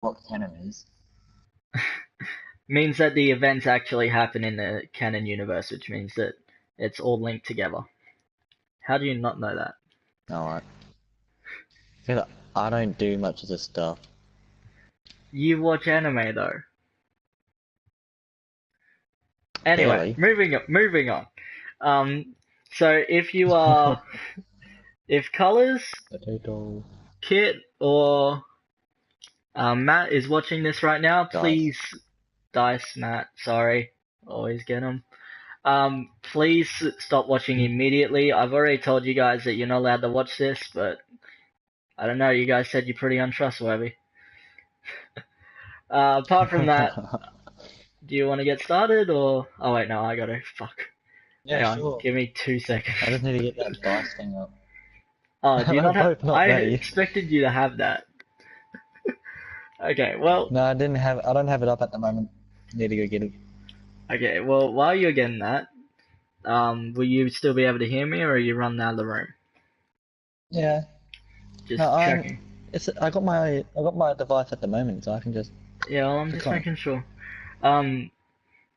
what canon is. Means that the events actually happen in the canon universe, which means that it's all linked together. How do you not know that? Alright. Because I don't do much of this stuff. You watch anime though. Anyway, Barely. moving on. So if you are, if Colors, Potato. Kit, or Matt is watching this right now, Dice. please, Dice, Matt, sorry, always get them. Please stop watching immediately. I've already told you guys that you're not allowed to watch this, but I don't know, you guys said you're pretty untrustworthy. Apart from that, do you want to get started, or... Oh wait, no, I gotta... Fuck. Yeah, Hang on, sure. give me 2 seconds. I just need to get that dice thing up. Oh, do you We're not have... both not I ready. expected you to have that. Okay, well... No, I didn't have. I don't have it up at the moment. Need to go get it. Okay, well, while you're getting that, will you still be able to hear me, or are you running out of the room? Yeah. Just No, checking. I got my device at the moment, so I can just Yeah, well, I'm click just on it. making sure.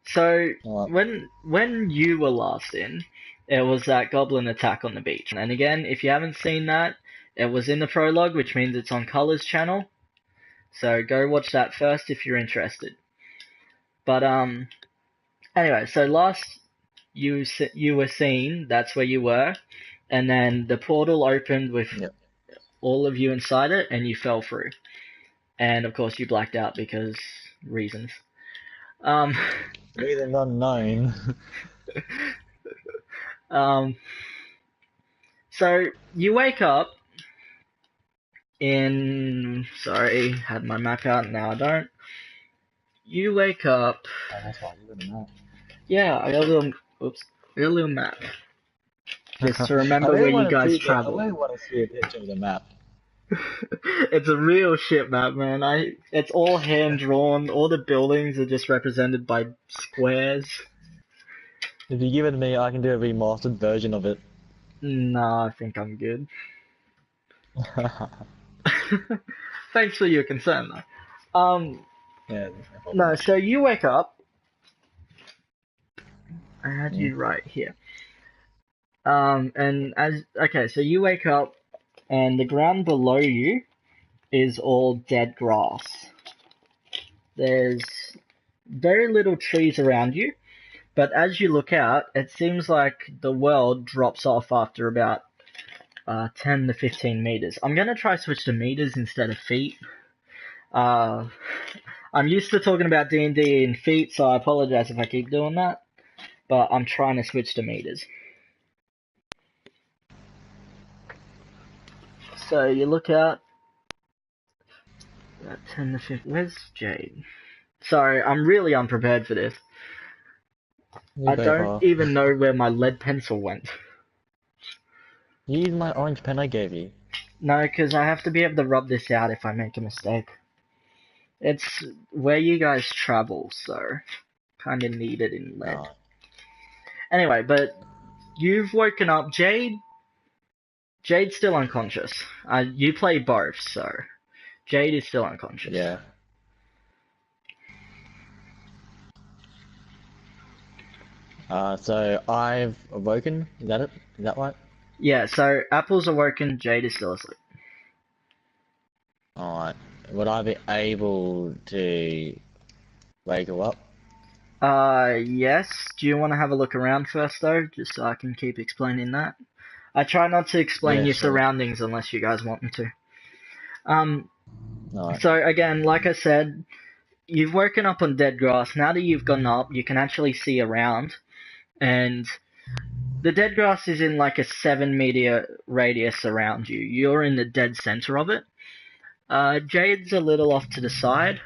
So Alright. when you were last in, it was that goblin attack on the beach. And again, if you haven't seen that, it was in the prologue, which means it's on Colors channel. So go watch that first if you're interested. But anyway, so last you were seen, that's where you were, and then the portal opened with Yep. all of you inside it, and you fell through. And of course, you blacked out because reasons. Um, Reason unknown. um, so you wake up in. Sorry, had my map out, now I don't. You wake up. Oh, that's why you wouldn't know. Yeah, I got a little. Oops, I got a little map just to I remember really where you want to guys see the. I travel. really want to see a picture of the map. It's a real shit map, man. It's all hand drawn. All the buildings are just represented by squares. If you give it to me, I can do a remastered version of it. Nah, I think I'm good. Thanks for your concern, though. Yeah, no problem. No, so you wake up. I had Hmm? you right here. And okay, so you wake up, and the ground below you is all dead grass. There's very little trees around you, but as you look out, it seems like the world drops off after about 10 to 15 meters. I'm gonna try switch to meters instead of feet. Uh, I'm used to talking about D&D in feet, so I apologize if I keep doing that, but I'm trying to switch to meters. So you look out, about 10 to 15. Where's Jade? Sorry, I'm really unprepared for this. You I both don't are. even know where my lead pencil went. Use my orange pen I gave you. No, because I have to be able to rub this out if I make a mistake. It's where you guys travel, so kind of need it in lead. Alright. Anyway, but you've woken up. Jade's still unconscious. You play both, so Jade is still unconscious. Yeah. So I've awoken. Is that it? Is that right? Yeah, so Apple's awoken, Jade is still asleep. Alright. Would I be able to wake her up? Yes. Do you want to have a look around first, though, just so I can keep explaining that? I try not to explain Yeah, your sure. surroundings unless you guys want me to. Alright. So again, like I said, you've woken up on dead grass. Now that you've gotten up, you can actually see around, and the dead grass is in like a 7 meter radius around you. You're in the dead center of it. Jade's a little off to the side,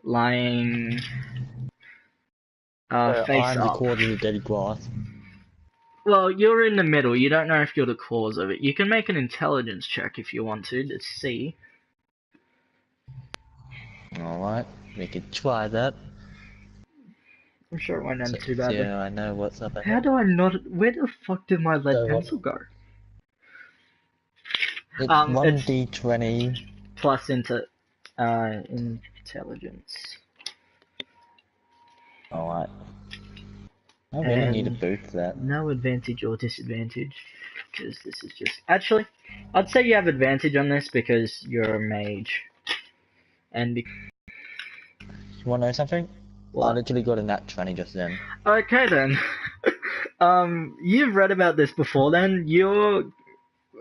lying So face I'm the up. cause of the dead grass. Well, you're in the middle. You don't know if you're the cause of it. You can make an intelligence check if you want to see. Alright. We could try that. I'm sure it won't end So, too badly. yeah, I know what's up How ahead. do I not... Where the fuck did my lead So pencil go? it's It's 1d20. plus into... Intelligence. Alright. I really need to And boost that. no advantage or disadvantage, because this is just... Actually, I'd say you have advantage on this because you're a mage. And You wanna know something? I what? literally got a nat 20 just then. Okay then. You've read about this before then. You're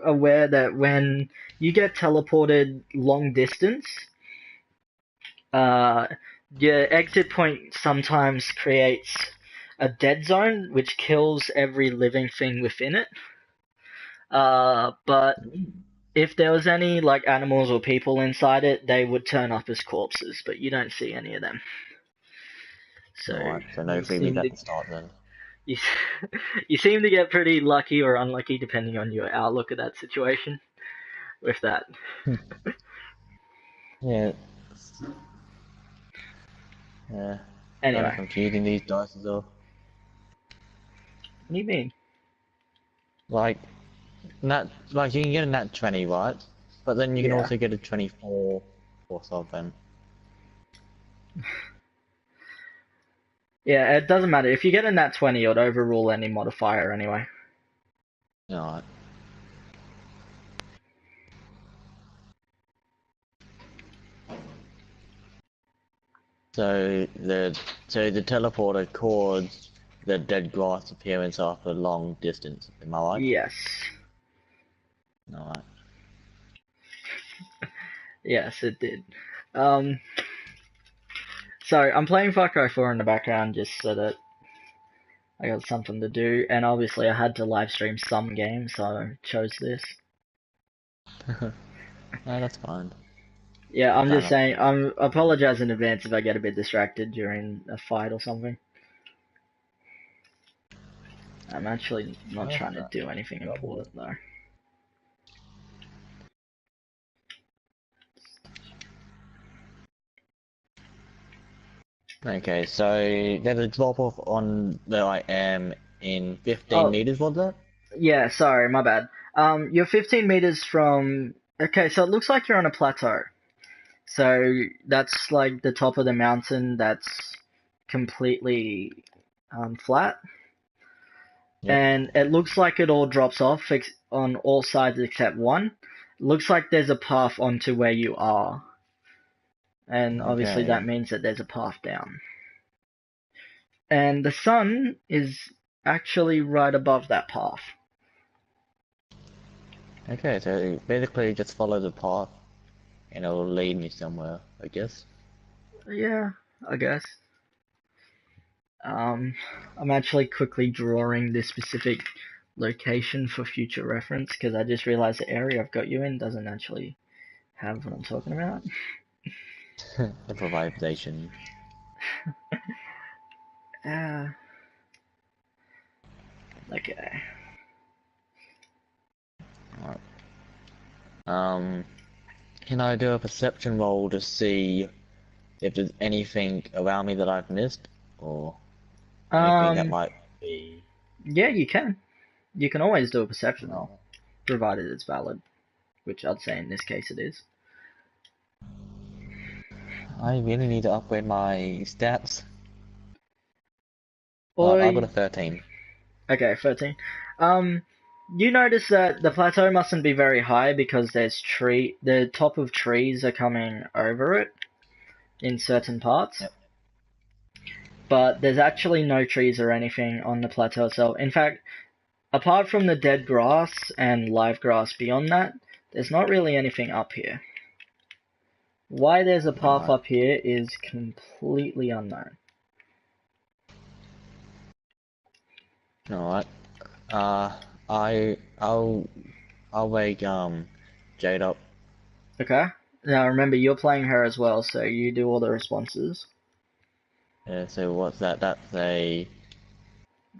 aware that when you get teleported long distance, uh, your exit point sometimes creates a dead zone, which kills every living thing within it. But if there was any like animals or people inside it, they would turn up as corpses, but you don't see any of them. So Alright, so no you freebies seem at to the start then. you, you seem to get pretty lucky or unlucky depending on your outlook at that situation with that. Yeah. Yeah. Kind of Anyway, confusing these dice as well. what do you mean? Like, like you can get a nat 20, right? But then you can Yeah. also get a 24 or something. Yeah, it doesn't matter. If you get a nat 20, it would overrule any modifier anyway. Alright. So the teleporter caused the dead grass appearance after a long distance. Am I right? Yes. Alright. Yes, it did. Um, so I'm playing Far Cry 4 in the background just so that I got something to do, and obviously I had to live stream some games, so I chose this. No, that's fine. Yeah, I'm Fair just enough. saying, I apologize in advance if I get a bit distracted during a fight or something. I'm actually not That's trying to not do anything trouble. important though. Okay, so there's a drop off on where I am in 15 Oh, meters, was that? yeah, sorry, my bad. You're 15 meters from... Okay, so it looks like you're on a plateau. So that's like the top of the mountain that's completely flat. Yep. And it looks like it all drops off on all sides except one. Looks like there's a path onto where you are. And obviously that Okay. means that there's a path down. And the sun is actually right above that path. Okay, so basically just follow the path and it'll lead me somewhere, I guess. Yeah, I guess. I'm actually quickly drawing this specific location for future reference because I just realized the area I've got you in doesn't actually have what I'm talking about. Improvisation. Uh, okay. Alright. Um, can I do a perception roll to see if there's anything around me that I've missed? Or anything that Um, might be... yeah, you can. You can always do a perception roll, No. provided it's valid, which I'd say in this case it is. I really need to upgrade my stats. I got Oi. a 13. Okay, 13. Um, you notice that the plateau mustn't be very high because the top of trees are coming over it in certain parts. Yep. But there's actually no trees or anything on the plateau itself. In fact, apart from the dead grass and live grass beyond that, there's not really anything up here. Why there's a path Alright. up here is completely unknown. Alright. Uh, I, I'll, I'll wake, Jade up. Okay? Now remember, you're playing her as well, so you do all the responses. Yeah, so what's that? That's a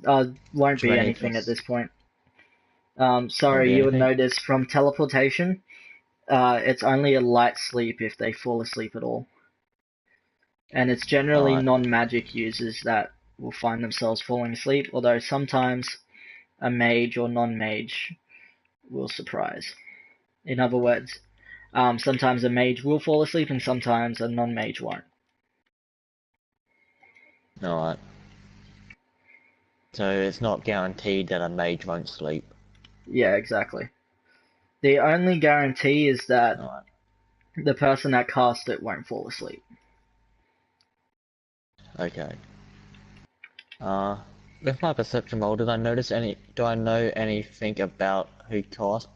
Won't be 20 anything at plus... this point. Won't Sorry, be you would anything? notice from teleportation, it's only a light sleep if they fall asleep at all. And it's generally Alright. non-magic users that will find themselves falling asleep, although sometimes a mage or non-mage will surprise. In other words, Sometimes a mage will fall asleep, and sometimes a non-mage won't. Alright. So it's not guaranteed that a mage won't sleep. Yeah, exactly. The only guarantee is that Alright. the person that cast it won't fall asleep. Okay. With my perception roll, do I know anything about who cast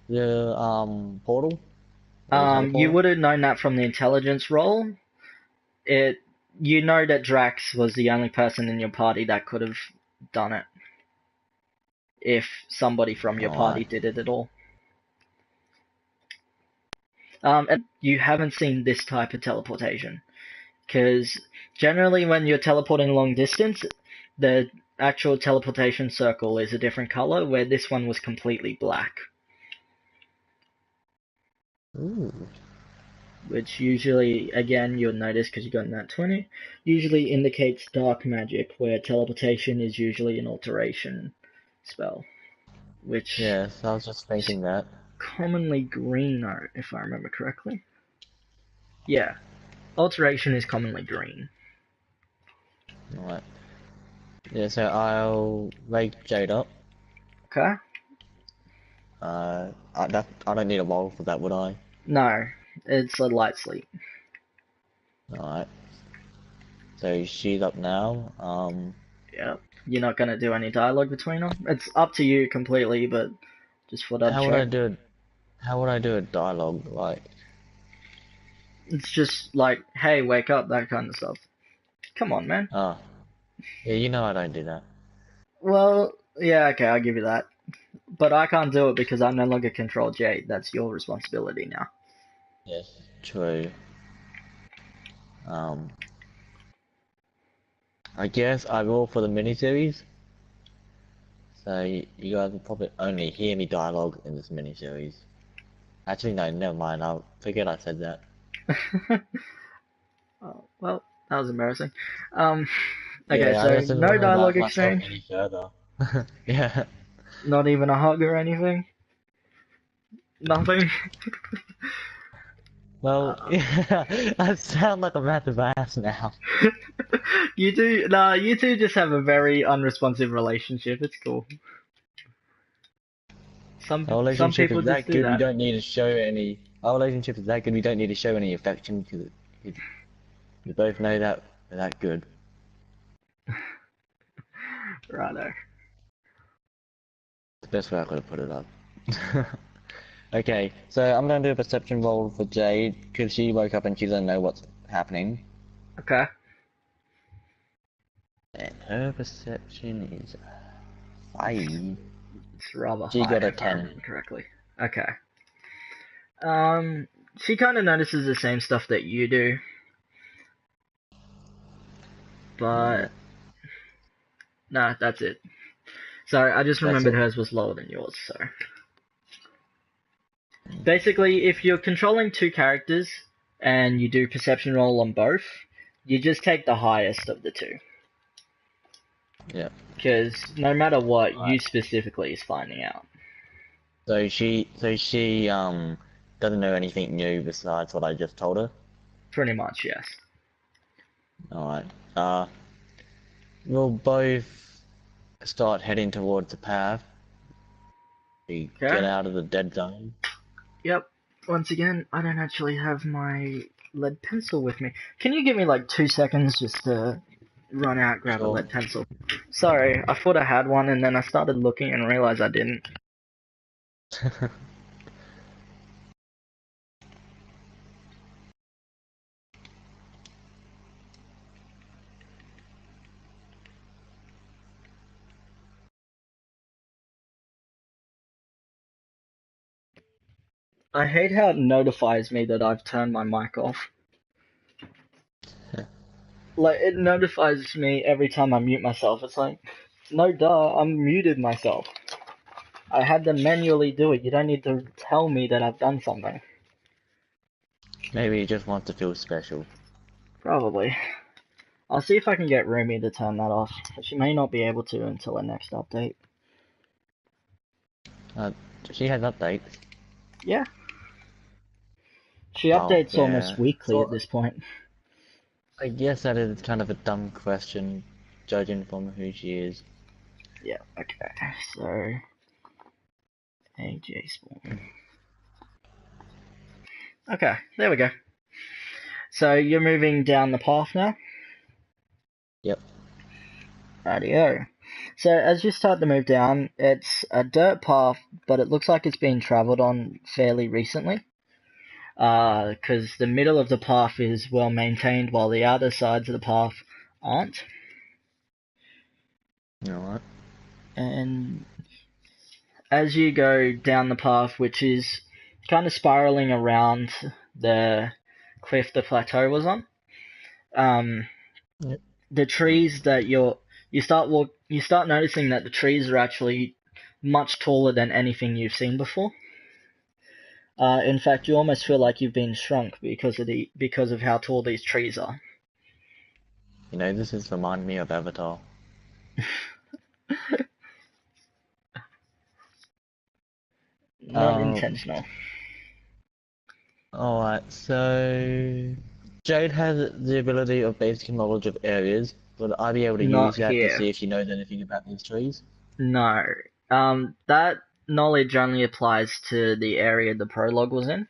the portal? Or the You teleporter? would have known that from the intelligence roll. You know that Drax was the only person in your party that could have done it. If somebody from your party Alright. did it at all. And you haven't seen this type of teleportation. Because generally when you're teleporting long distance, the actual teleportation circle is a different color, where this one was completely black. Ooh. Which usually, again, you'll notice because you got that 20, usually indicates dark magic, where teleportation is usually an alteration spell. Which Yes, I was just thinking that. commonly green, if I remember correctly. Yeah, alteration is commonly green. Alright. Yeah, so I'll wake Jade up. Okay? I don't need a roll for that, would I? No, it's a light sleep. Alright. So she's up now. Yeah, you're not gonna do any dialogue between them. It's up to you completely, but just thought I'd How would I check. do it? How would I do a dialogue? Like, It's just like, hey, wake up, that kind of stuff. Come on, man. oh, yeah, you know I don't do that. Well, yeah, okay, I'll give you that. But I can't do it because I no longer control Jade. That's your responsibility now. Yes, true. Um, I guess I roll for the miniseries. So you guys will probably only hear me dialogue in this miniseries. Actually, no, never mind. I'll forget I said that. Oh, well, that was embarrassing. Um, okay, Yeah, I so just didn't no want to dialogue embarrass myself exchange, any further. Yeah. not even a hug or anything. Nothing. Well, Uh, yeah, I sound like a massive ass now. you do. Nah, you two just have a very unresponsive relationship. It's cool. Our Some relationship people is just that do good. We that. don't need to show any. Our relationship is that good. We don't need to show any affection because we both know that we're that good. Righto. The best way I could have put it up. Okay, so I'm gonna do a perception roll for Jade because she woke up and she doesn't know what's happening. Okay. And her perception is 5. It's rather She high got a if I 10. remember correctly. Okay. She kind of notices the same stuff that you do, Alright, but nah, that's it. So I just that's remembered it. hers was lower than yours. So basically, if you're controlling two characters and you do perception roll on both, you just take the highest of the two. Yeah. Because no matter what, Alright. you specifically is finding out. So she doesn't know anything new besides what I just told her. Pretty much, yes. Alright. We'll both start heading towards the path. We get Okay. out of the dead zone. Yep. Once again, I don't actually have my lead pencil with me. Can you give me like 2 seconds just to run out, grab a Sure. lead pencil? Sorry, I thought I had one and then I started looking and realized I didn't. I hate how it notifies me that I've turned my mic off. Like, it notifies me every time I mute myself. It's like, no duh, I'm muted myself. I had to manually do it. You don't need to tell me that I've done something. Maybe he just wants to feel special. Probably. I'll see if I can get Rumi to turn that off. She may not be able to until the next update. Uh, she has updates. Yeah. She Oh, updates almost yeah. weekly at So, this point. I guess that is kind of a dumb question, judging from who she is. Yeah, okay. So, AJ spawn. Okay, there we go. So you're moving down the path now? Yep. Rightio. So as you start to move down, it's a dirt path, but it looks like it's been travelled on fairly recently. Because the middle of the path is well maintained, while the outer sides of the path aren't. You know what? And as you go down the path, which is kind of spiraling around the cliff the plateau was on, Yep. the trees that you start noticing that the trees are actually much taller than anything you've seen before. In fact, you almost feel like you've been shrunk because of how tall these trees are. You know, this is reminding me of Avatar. Not Um, intentional. Alright, so Jade has the ability of basic knowledge of areas. Would I be able to use Not that to here. see if she knows anything about these trees? No. That knowledge only applies to the area the prologue was in.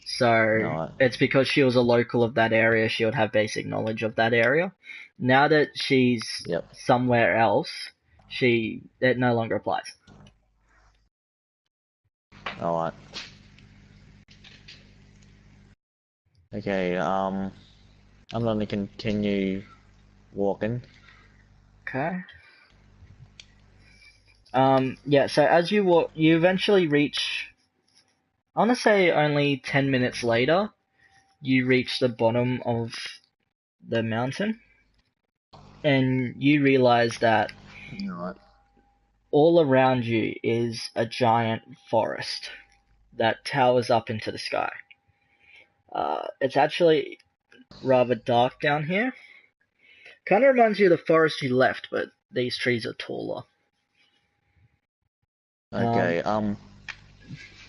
So Alright. it's because she was a local of that area, she would have basic knowledge of that area. Now that she's Yep. somewhere else, it no longer applies. Alright. Okay, I'm gonna continue walking. Okay. Yeah, so as you walk, you eventually reach, I want to say only 10 minutes later, you reach the bottom of the mountain, and you realize that Alright. all around you is a giant forest that towers up into the sky. It's actually rather dark down here. Kind of reminds you of the forest you left, but these trees are taller. Um, Okay,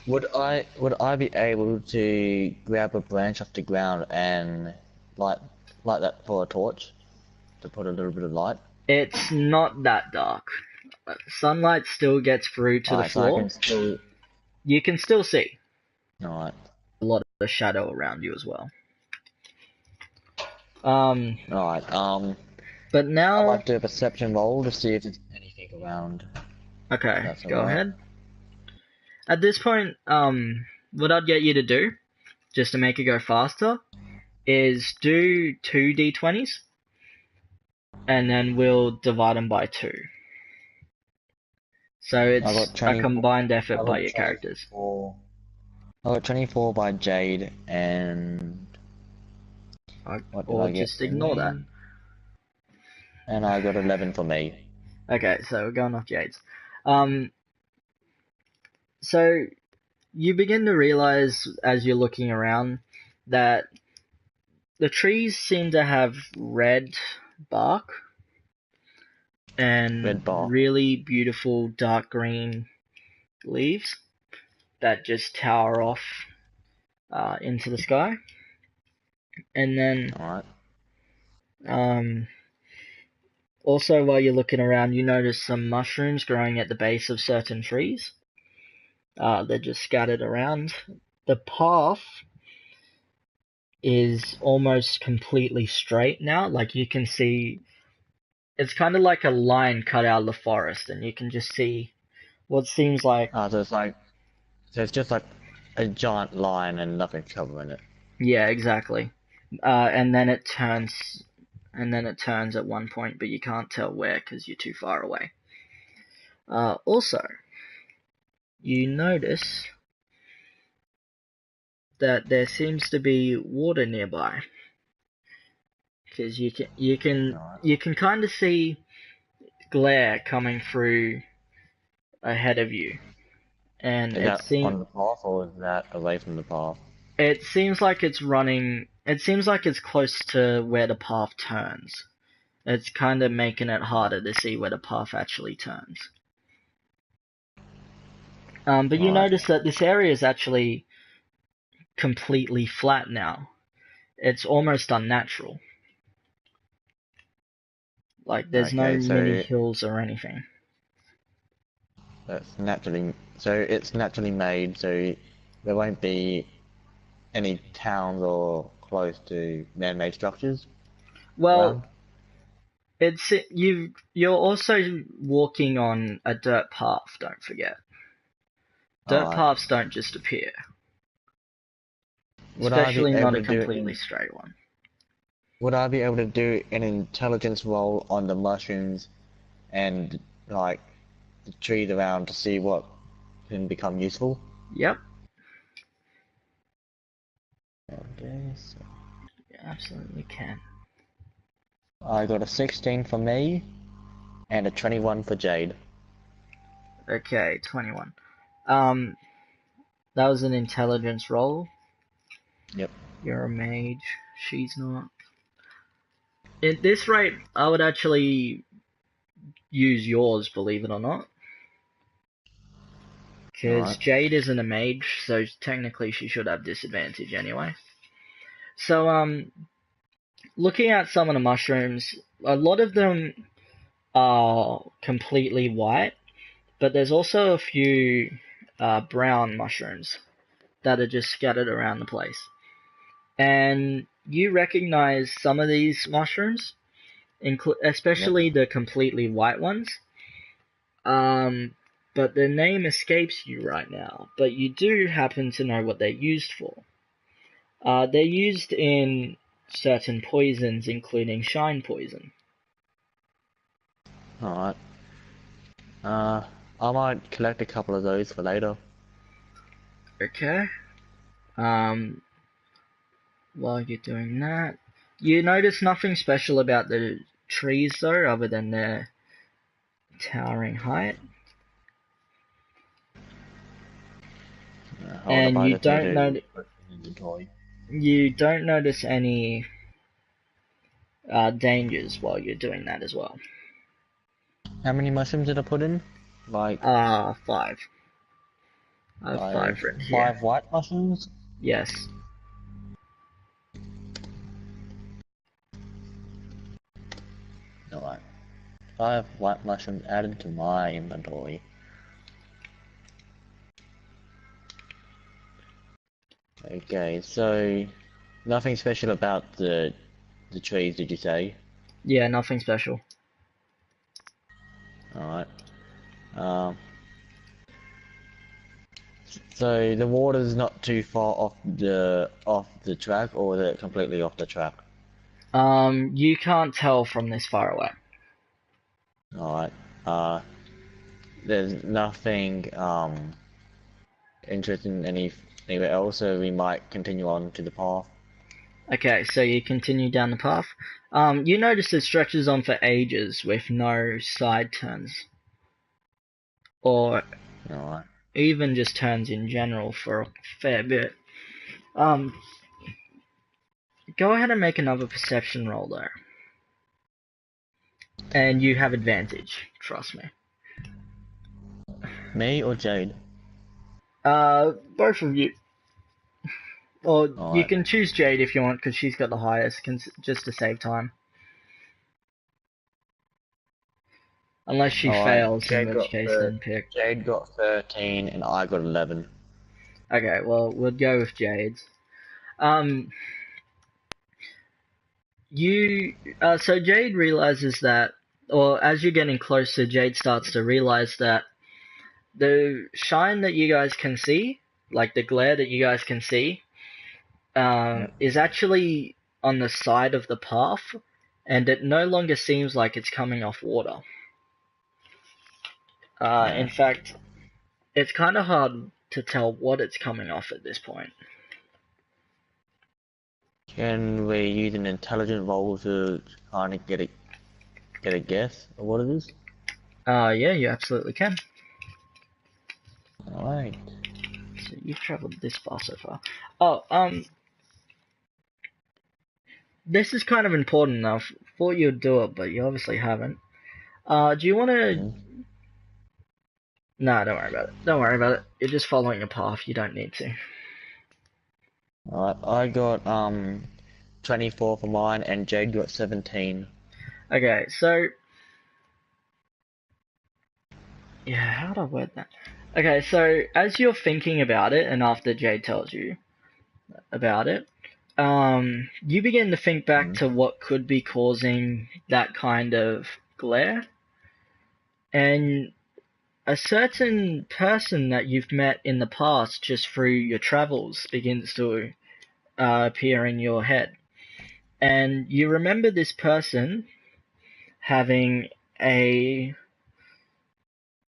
would I be able to grab a branch off the ground and light light that for a torch to put a little bit of light? it's not that dark. Sunlight still gets through to the Alright, so I floor. can still. You can still see Alright. a lot of the shadow around you as well. Um, Alright, but I'd now, like to do a perception roll to see if there's anything around. If okay, that's go alright. ahead. At this point, what I'd get you to do, just to make it go faster, is do two d20s, and then we'll divide them by two. So I it's got a 24. combined I effort by got your characters. 24. I got 24 by Jade, and what did Or I get just for ignore that. me? And I got 11 for me. Okay, so we're going off Jade's. Um, so you begin to realize as you're looking around that the trees seem to have red bark and Red bar. really beautiful dark green leaves that just tower off into the sky. And then Alright. um, also while you're looking around, you notice some mushrooms growing at the base of certain trees. They're just scattered around. The path is almost completely straight now. Like you can see, it's kind of like a line cut out of the forest, and you can just see what seems like, So it's just like a giant line and nothing covering it. yeah, exactly. And then it turns, at one point, but you can't tell where because you're too far away. Also, you notice that there seems to be water nearby because Alright. you can kind of see glare coming through ahead of you, and Is that on the path or is that away from the path? it seems like it's running. It seems like it's close to where the path turns. It's kind of making it harder to see where the path actually turns. But you Alright. notice that this area is actually completely flat now. It's almost unnatural. Like, there's no Okay, mini so hills or anything. it's naturally made, so there won't be any towns or close to man-made structures Well, around. you're also walking on a dirt path, don't forget. Dirt Alright. paths don't just appear, Would I be especially able not a to do completely an straight one. Would I be able to do an intelligence roll on the mushrooms and like the trees around to see what can become useful? Yep, Okay, so you absolutely can. I got a 16 for me and a 21 for Jade. Okay, 21. Um, that was an intelligence roll. Yep. You're a mage. She's not. At this rate, I would actually use yours, believe it or not. Because Alright. Jade isn't a mage, so technically she should have disadvantage anyway. So, looking at some of the mushrooms, a lot of them are completely white, but there's also a few brown mushrooms that are just scattered around the place. And you recognize some of these mushrooms, Yep. especially the completely white ones. But the name escapes you right now, but you do happen to know what they're used for. They're used in certain poisons, including shine poison. Alright. Uh, I might collect a couple of those for later. Okay. Um, while you're doing that, you notice nothing special about the trees though, other than their towering height. Hold up, And I just need to put in inventory. you don't notice any dangers while you're doing that as well. How many mushrooms did I put in? Like 5. I have 5 written here. five white mushrooms? Yes. Alright. 5 white mushrooms added to my inventory. Okay, so nothing special about the trees, did you say? Yeah, nothing special. Alright. Um, so the water's not too far off the track, or is it completely off the track? You can't tell from this far away. Alright. Uh, there's nothing interesting anywhere else, so we might continue on to the path. Okay, so you continue down the path. You notice it stretches on for ages with no side turns. Or Alright. even just turns in general for a fair bit. Um, go ahead and make another perception roll there. And you have advantage, trust me. Me or Jade? Both of you. Or you Alright. can choose Jade if you want, because she's got the highest, just to save time. Unless she Alright. fails, in which case then pick. Jade got 13 and I got 11. Okay, well, we'll go with Jade's. Um, so Jade realizes that, or as you're getting closer, Jade starts to realize that the shine that you guys can see, like the glare that you guys can see, Yep. is actually on the side of the path, and it no longer seems like it's coming off water. In Yeah. fact, it's kind of hard to tell what it's coming off at this point. Can we use an intelligent roll to kind of get a guess of what it is? Yeah, you absolutely can. Alright. So you've traveled this far so far. Oh, this is kind of important enough. Thought you'd do it, but you obviously haven't. Do you want to? Mm. Nah, don't worry about it. Don't worry about it. You're just following a path. You don't need to. Alright, I got 24 for mine, and Jade got 17. Okay, so yeah, how do I word that? Okay, so as you're thinking about it, and after Jade tells you about it, you begin to think back Mm. to what could be causing that kind of glare, and a certain person that you've met in the past just through your travels begins to appear in your head. And you remember this person having a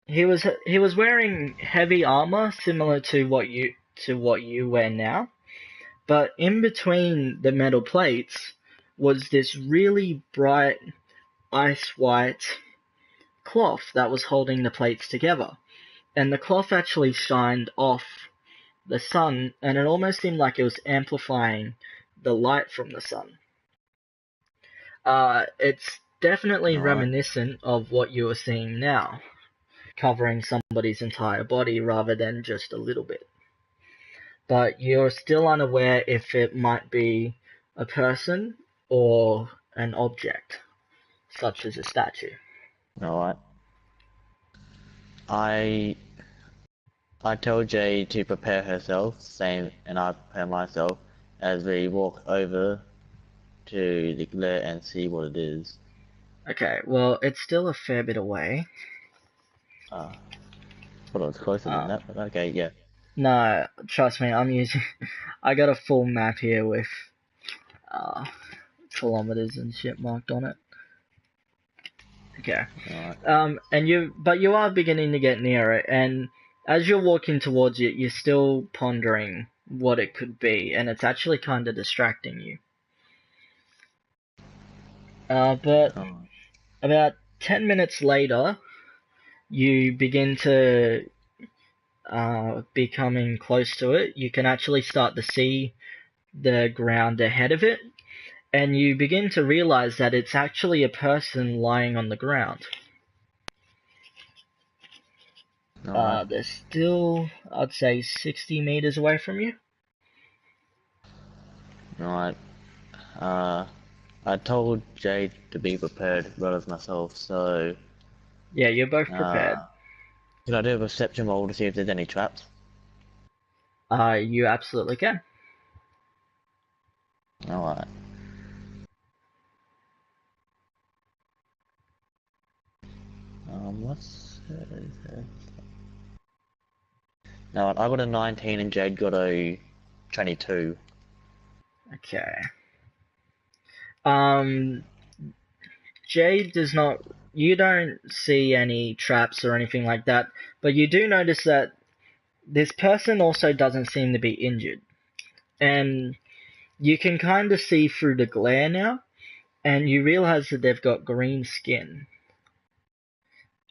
he was wearing heavy armor similar to what you wear now, but in between the metal plates was this really bright ice white cloth that was holding the plates together. And the cloth actually shined off the sun, and it almost seemed like it was amplifying the light from the sun. It's definitely Alright, reminiscent of what you are seeing now, covering somebody's entire body rather than just a little bit. But you're still unaware if it might be a person or an object, such as a statue. alright. I I tell Jade to prepare herself, same, and I prepare myself as we walk over to the glare and see what it is. Okay, well, it's still a fair bit away. Uh, thought it was closer than Uh, that, but okay, yeah. no, trust me, I'm using. I got a full map here with uh, kilometers and shit marked on it. Okay. Alright, But you are beginning to get near it, and as you're walking towards it, you're still pondering what it could be, and it's actually kind of distracting you. But alright, about 10 minutes later, you begin to be coming close to it. You can actually start to see the ground ahead of it, and you begin to realize that it's actually a person lying on the ground. alright, They're still, I'd say, 60 meters away from you. alright. Uh, I told Jade to be prepared as well as myself, so, Yeah, you're both uh, prepared. can I do a perception roll to see if there's any traps? You absolutely can. Alright. What's no, I got a 19 and Jade got a 22. Okay. Um, Jade does not. You don't see any traps or anything like that, but you do notice that this person also doesn't seem to be injured. And you can kind of see through the glare now, and you realize that they've got green skin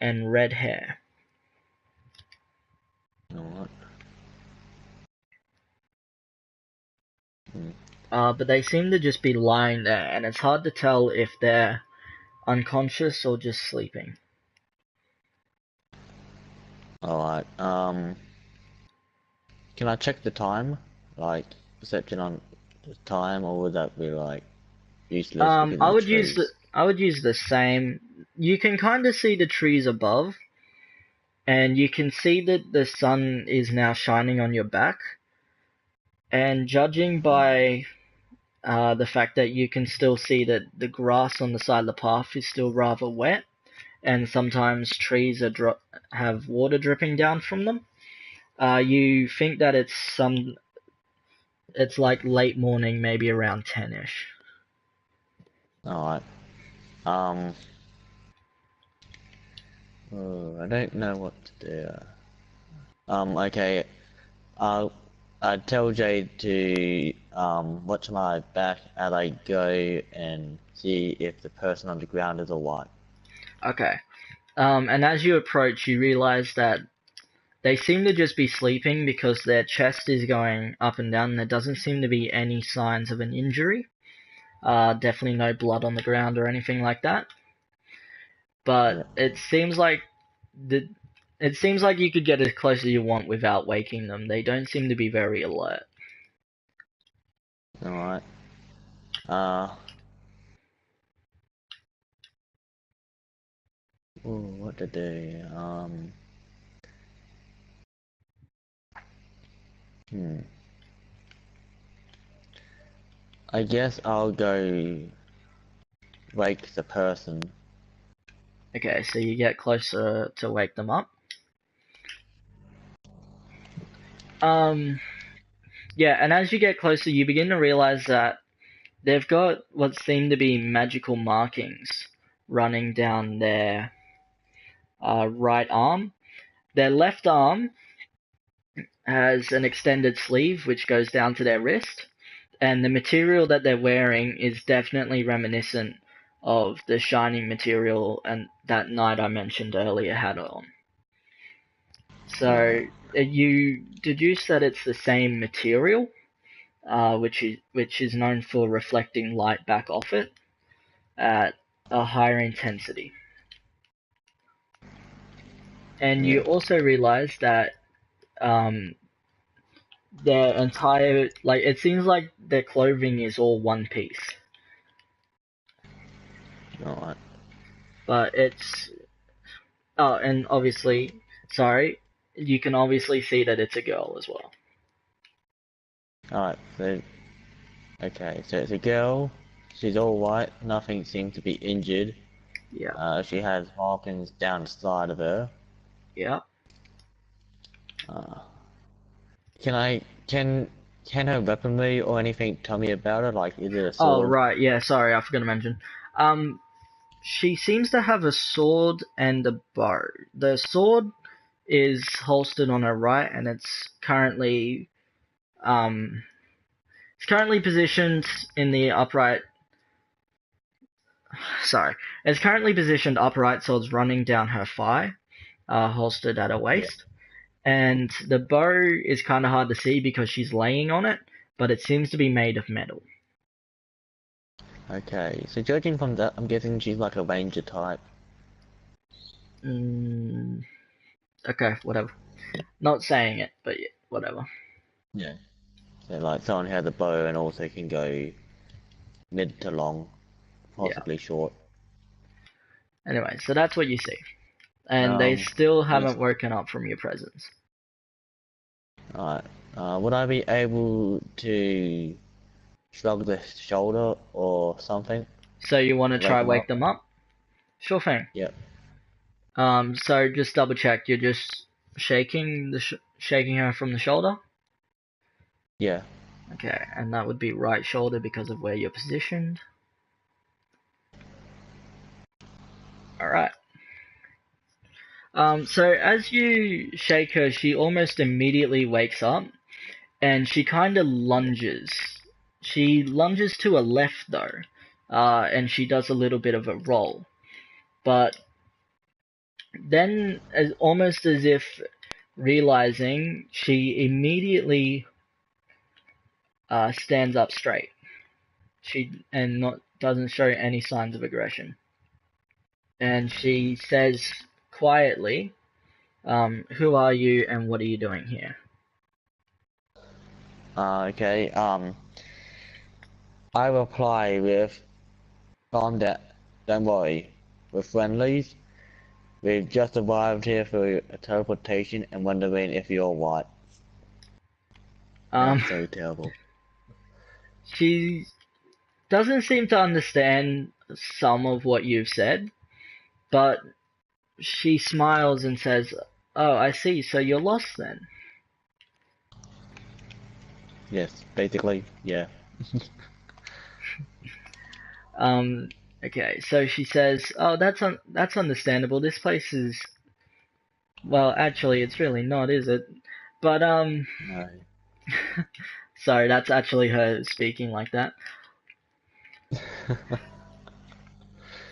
and red hair. Alright. Hmm. But they seem to just be lying there, and it's hard to tell if they're unconscious or just sleeping. Alright, can I check the time? Like, perception on the time, or would that be, like, useless because of I the would use the trees? I would use the same. You can kind of see the trees above, and you can see that the sun is now shining on your back. And judging by the fact that you can still see that the grass on the side of the path is still rather wet, and sometimes trees have water dripping down from them, you think that it's like late morning, maybe around 10ish. Alright. Um, I don't know what to do. Okay. I'll, I tell Jade to, watch my back as I go and see if the person on the ground is alright. Okay. And as you approach, you realize that they seem to just be sleeping because their chest is going up and down. There doesn't seem to be any signs of an injury. Definitely no blood on the ground or anything like that. But Yeah. the it seems like you could get as close as you want without waking them. They don't seem to be very alert. Alright. Uh, what to do? Hmm. I guess I'll go wake the person. Okay, so you get closer to wake them up. Yeah, and as you get closer, you begin to realize that they've got what seem to be magical markings running down their right arm. Their left arm has an extended sleeve which goes down to their wrist, and the material that they're wearing is definitely reminiscent of the shining material and that knight I mentioned earlier had on. So Right. you deduce that it's the same material, which is known for reflecting light back off it at a higher intensity. And you Yeah. also realize that um, their entire, like, it seems like their clothing is all one piece, Alright. but it's, oh, and obviously, sorry, you can obviously see that it's a girl as well. Alright, so okay, so it's a girl. She's all white. Nothing seems to be injured. Yeah, She has markings down the side of her. yeah. Uh, can her weaponry or anything tell me about her? Like, is it a Oh, sword? right, yeah, sorry, I forgot to mention. Um, she seems to have a sword and a bow. The sword is holstered on her right, and um, it's currently positioned in the upright. Sorry, it's currently positioned upright, so it's running down her thigh, holstered at her Yeah. waist. And the bow is kind of hard to see because she's laying on it, but it seems to be made of metal. Okay, so judging from that, I'm guessing she's like a ranger type. Mm, okay, whatever. Not saying it, but yeah, whatever. Yeah. So like someone who has a bow and also can go mid to long, Yeah. possibly short. Anyway, so that's what you see. And they Um, still yes. haven't woken up from your presence. Alright. Would I be able to shrug the shoulder or something So you want to to wake try them wake up? them up? Sure thing. Yep. So just double check. You're just shaking her from the shoulder. Yeah. Okay, and that would be right shoulder because of where you're positioned. All right. So as you shake her, she almost immediately wakes up, and she kind of Yeah. lunges. She lunges to her left though, and she does a little bit of a roll. But then, almost as if realizing, she immediately stands up straight. She and not doesn't show any signs of aggression. And she says quietly, "Who are you, and what are you doing here?" Okay. I reply with, calm down, don't worry. We're friendlies. We've just arrived here for a teleportation and wondering if you're what. Um, That's so terrible. she doesn't seem to understand some of what you've said, but she smiles and says, "Oh, I see. So you're lost then." Yes, basically, yeah. Um, okay, so she says, "Oh, that's understandable. This place is, well, actually, it's really not, is it?" But No. sorry, that's actually her speaking like that.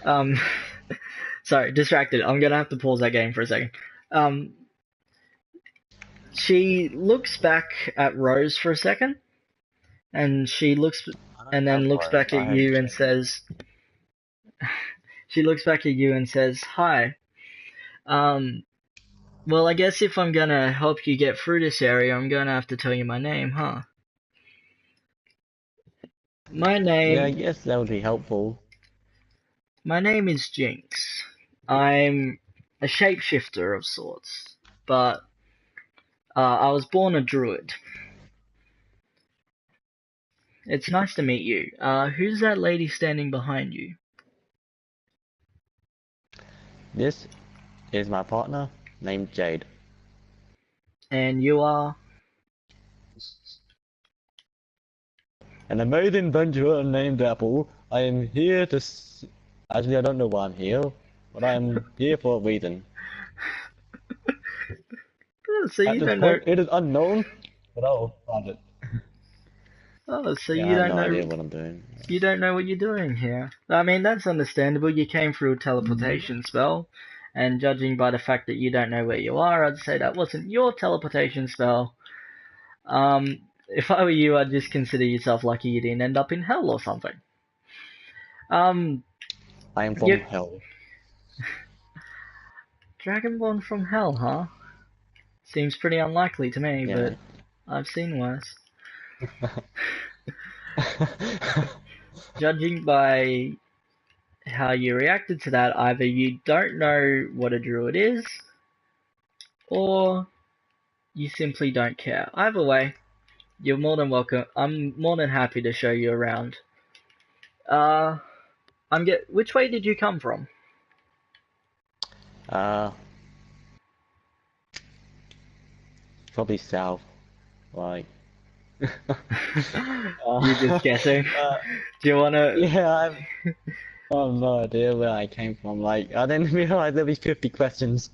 Um, sorry, distracted. I'm gonna have to pause that game for a second. Um, she looks back at Rose for a second, and I don't and have then looks clothes. back at I have you and chains. says, she looks back at you and says, "Hi. Um, well, I guess if I'm gonna help you get through this area, I'm gonna have to tell you my name, huh?" My Yeah, I name, guess that would be helpful. my name is Jinx. I'm a shapeshifter of sorts, but I was born a druid. It's nice to meet you. Who's that lady standing behind you? This is my partner named Jade. And you are. An amazing adventurer named Apple. I am here to. Actually, I don't know why I'm here, but I'm here for a reason. Oh, so At you this don't know. point, it is unknown, but I'll find it. Oh, so Yeah, I you have don't no know. idea what I'm doing. You don't know what you're doing here. I mean, that's understandable. You came through a teleportation spell, and judging by the fact that you don't know where you are, I'd say that wasn't your teleportation spell. If I were you, I'd just consider yourself lucky you didn't end up in hell or something. Um, I am you from hell. Dragonborn from hell, huh? Seems pretty unlikely to me, but Yeah. I've seen worse. Judging by how you reacted to that, either you don't know what a druid is, or you simply don't care. Either way, you're more than welcome. I'm more than happy to show you around. Uh, Which way did you come from? uh, Probably south. Like. You just uh, guessing? uh, Do you wanna? yeah, I have no idea where I came from. Like, I didn't realize there'd be 50 questions.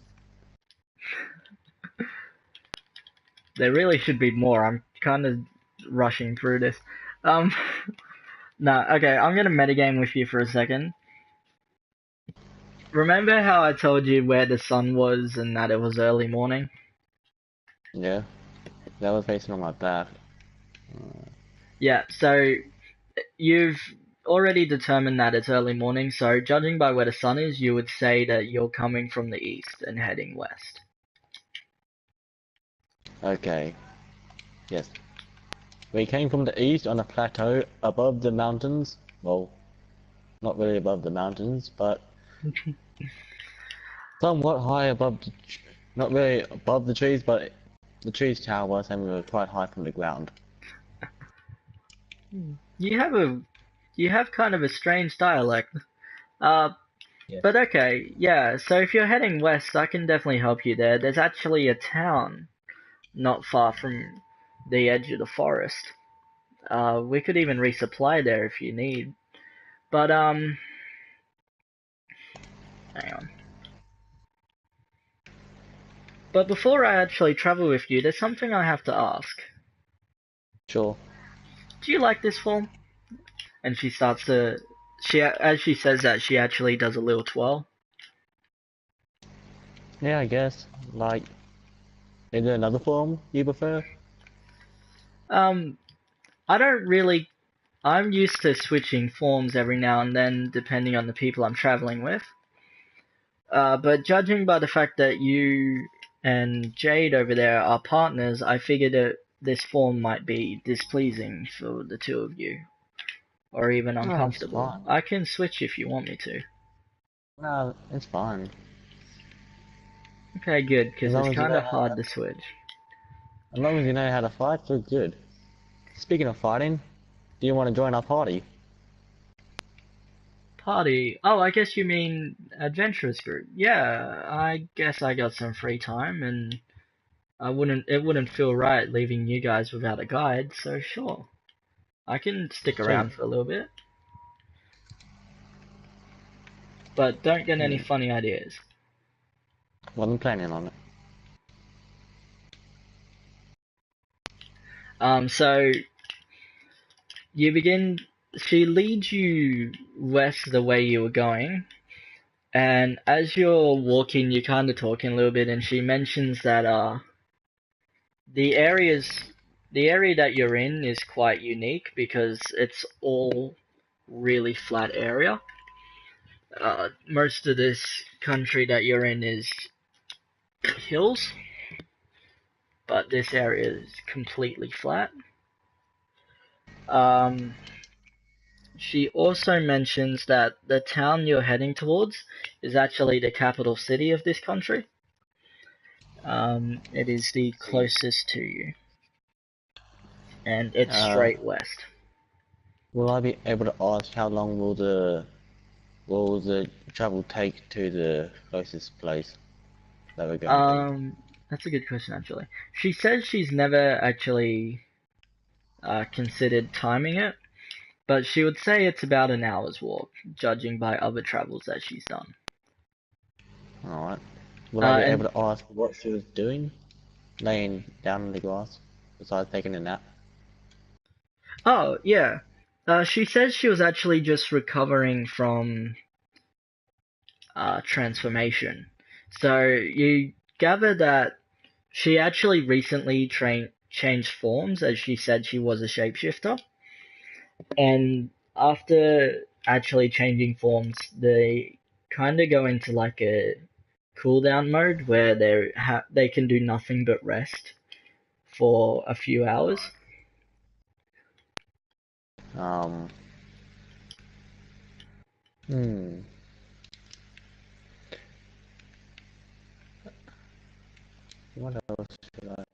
There really should be more. I'm kind of rushing through this. Um, no, okay. I'm gonna metagame with you for a second. Remember how I told you where the sun was and that it was early morning? Yeah, that was facing on my back. Yeah. So you've already determined that it's early morning. So judging by where the sun is, you would say that you're coming from the east and heading west. Okay, yes. We came from the east on a plateau above the mountains. Well, not really above the mountains, but somewhat high above not really above the trees, but the trees tower us and we were quite high from the ground. You have a you have kind of a strange dialect. Uh, Yes. but okay, yeah. So if you're heading west, I can definitely help you there. There's actually a town not far from the edge of the forest. We could even resupply there if you need. But hang on. But before I actually travel with you, there's something I have to ask. Sure. Do you like this form? And she starts to as she says that, she actually does a little twirl. Yeah, I guess. Like, is there another form you prefer? Um, I don't really. I'm used to switching forms every now and then, depending on the people I'm traveling with. But judging by the fact that you and Jade over there are partners, I figured that this form might be displeasing for the two of you, or even No, it's uncomfortable. fine. I can switch if you want me to. No, it's fine. Okay, good, As because it's long as you kind know of how hard to switch. as long as you know how to fight, so good. Speaking of fighting, do you want to join our party? Party? Oh, I guess you mean adventurous group. Yeah, I guess I got some free time, and it wouldn't feel right leaving you guys without a guide, so sure. I can stick Sweet. around for a little bit, but don't get any Hmm. funny ideas. Wasn't planning on it. So you begin. She leads you west the way you were going, and as you're walking, you're kind of talking a little bit, and she mentions that the areas, the area that you're in is quite unique because it's all really flat area. Most of this country that you're in is hills, but this area is completely flat. Um, she also mentions that the town you're heading towards is actually the capital city of this country. It is the See. closest to you, and it's Uh, straight west. will I be able to ask how long will the travel take to the closest place that we're going to? That's a good question, actually. She says she's never actually considered timing it, but she would say it's about an hour's walk, judging by other travels that she's done. Alright. Will I be And able to ask what she was doing? Laying down in the grass? Besides taking a nap? oh yeah, she says she was actually just recovering from transformation. So you gather that she actually recently changed forms, as she said she was a shapeshifter. And after actually changing forms, they kind of go into like a cooldown mode where they can do nothing but rest for a few hours. Um, hmm. What else should I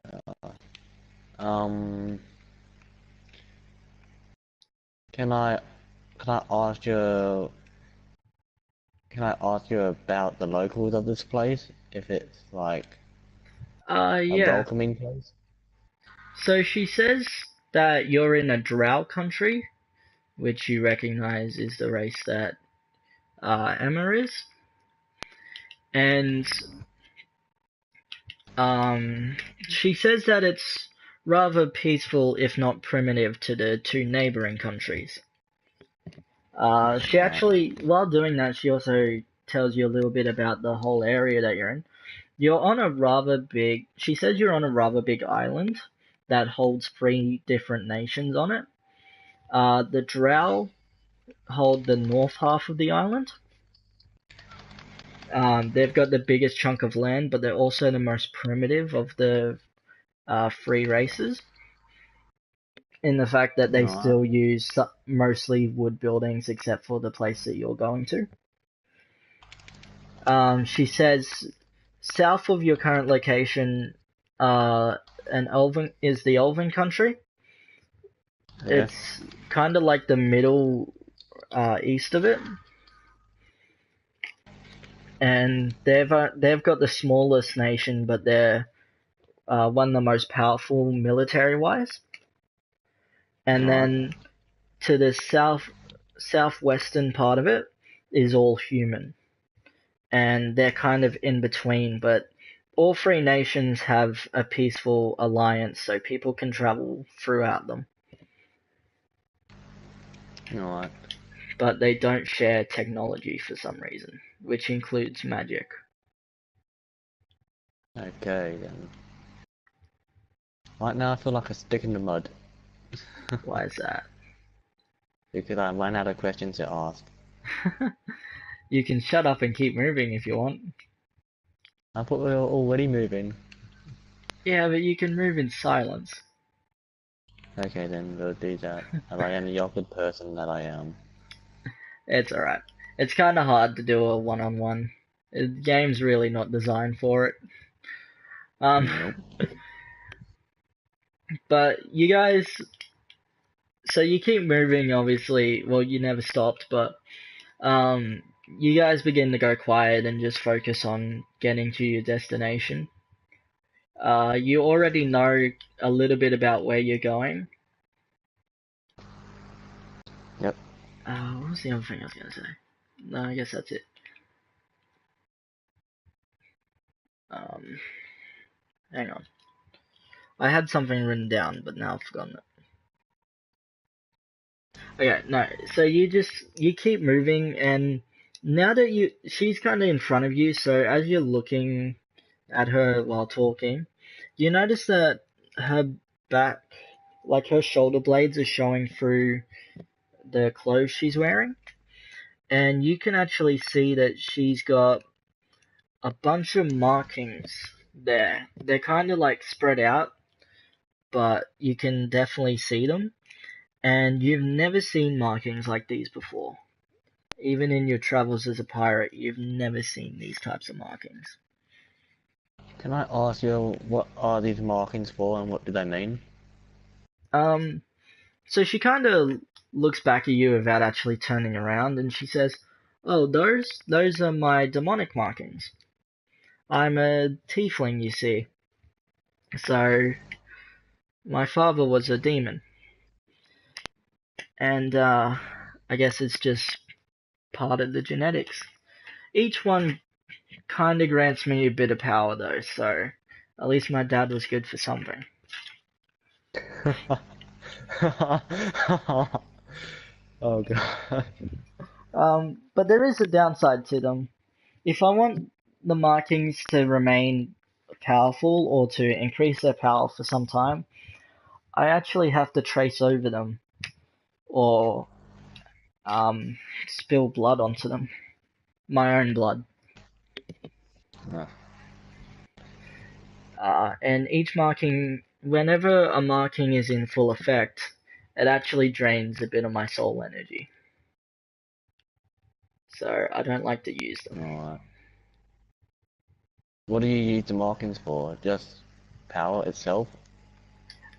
ask? Um, can I, can I ask you, can I ask you about the locals of this place? If it's like a Yeah. welcoming place? So she says that you're in a drow country, which you recognize is the race that Emma is. And she says that it's rather peaceful, if not primitive, to the two neighboring countries. She Alright. actually, while doing that, she also tells you a little bit about the whole area that you're in. You're on a rather big, she says you're on a rather big island that holds 3 different nations on it. The Drow hold the north half of the island. They've got the biggest chunk of land, but they're also the most primitive of the 3 races, in the fact that they Alright. still use mostly wood buildings except for the place that you're going to. She says south of your current location, is the Elven country. Yeah. It's kind of like the middle east of it, and they've got the smallest nation, but they're one of the most powerful military wise. And Alright. then to the southwestern part of it is all human, and they're kind of in between, but all 3 nations have a peaceful alliance, so people can travel throughout them, Alright. but they don't share technology for some reason, which includes magic. Okay then. Right now I feel like a stick in the mud. Why is that? Because I ran out of questions to ask. You can shut up and keep moving if you want. I thought we were already moving. Yeah, but you can move in silence. Okay then, we'll do that. As I am the awkward person that I am. It's alright. It's kind of hard to do a one-on-one. The game's really not designed for it. Um, Nope. but you guys, so you keep moving, obviously. Well, you never stopped, but um, you guys begin to go quiet and just focus on getting to your destination. You already know a little bit about where you're going. Yep. What was the other thing I was gonna say? No, I guess that's it. Um, Hang on. I had something written down, but now I've forgotten it. Okay, no. So you keep moving, and now that she's kind of in front of you. So as you're looking at her while talking, you notice that her back, like her shoulder blades, are showing through the clothes she's wearing, and you can actually see that she's got a bunch of markings there. They're kind of like spread out, but you can definitely see them. And you've never seen markings like these before. Even in your travels as a pirate, you've never seen these types of markings. Can I ask you what are these markings for and what do they mean? So she kind of looks back at you without actually turning around, and she says, "Oh, those are my demonic markings. I'm a tiefling, you see. So my father was a demon, and I guess it's just part of the genetics. Each one kind of grants me a bit of power, though. So at least my dad was good for something." Oh god. But there is a downside to them. If I want the markings to remain powerful or to increase their power for some time, I actually have to trace over them or spill blood onto them. My own blood. And each marking, whenever a marking is in full effect, it actually drains a bit of my soul energy. So I don't like to use them. Alright. What do you use the markings for? Just power itself?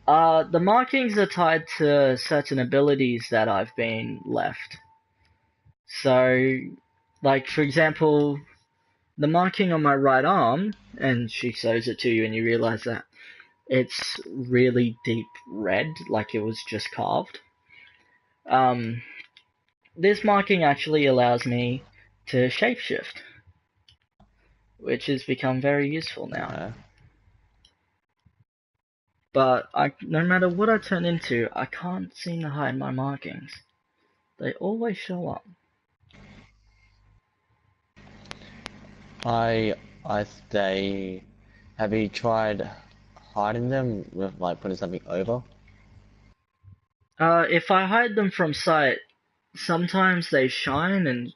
The markings are tied to certain abilities that I've been left. So, like, for example, the marking on my right arm, and she shows it to you, and you realize that it's really deep red, like it was just carved. Um, this marking actually allows me to shapeshift, which has become very useful now. Okay. But no matter what I turn into, I can't seem to hide my markings. They always show up. I stay. Have you tried hiding them with like putting something over? If I hide them from sight, sometimes they shine and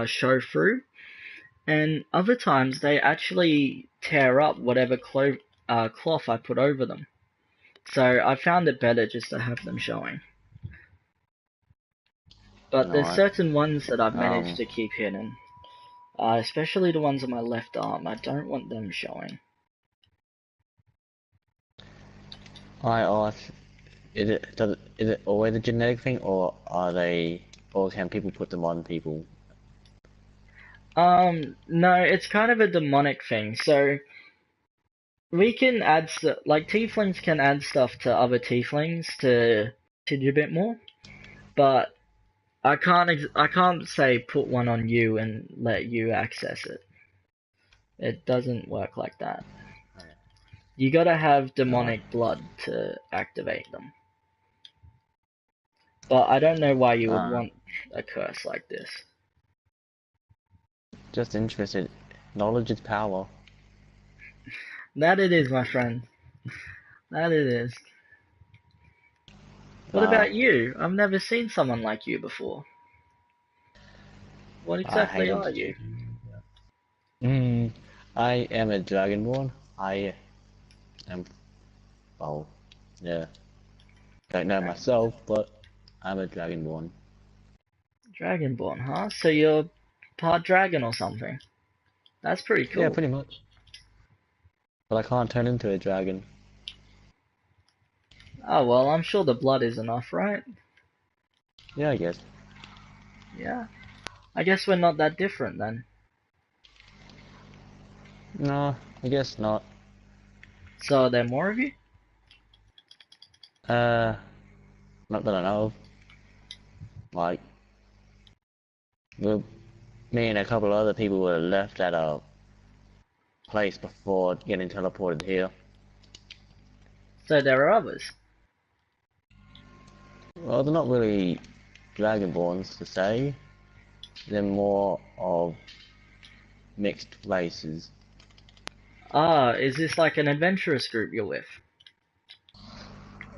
show through, and other times they actually tear up whatever cloth I put over them. So I found it better just to have them showing. But there's Alright. certain ones that I've managed Um, to keep hidden, especially the ones on my left arm. I don't want them showing. I ask, is it always a genetic thing, or or can people put them on people? No, it's kind of a demonic thing. So we can add like tieflings can add stuff to other tieflings to teach a bit more, but I can't say put one on you and let you access it. It doesn't work like that. You gotta have Alright. demonic blood to activate them. But I don't know why you would Uh, want a curse like this. just interested. Knowledge is power. That it is, my friend. That it is. What Uh, about you? I've never seen someone like you before. What I exactly hated. are you? Mm, I am a dragonborn. I am. Well, yeah. Don't know myself, but I'm a dragonborn. Dragonborn, huh? So you're part dragon or something. That's pretty Yeah, cool. pretty much. But I can't turn into a dragon. Oh well, I'm sure the blood is enough, right? Yeah, I guess. Yeah. I guess we're not that different then. No, I guess not. So are there more of you? Uh, not that I know of. Like, well, me and a couple of other people were left at a place before getting teleported here. So there are others. Well, they're not really dragonborns to say. They're more of mixed races. Ah, is this like an adventurous group you're with?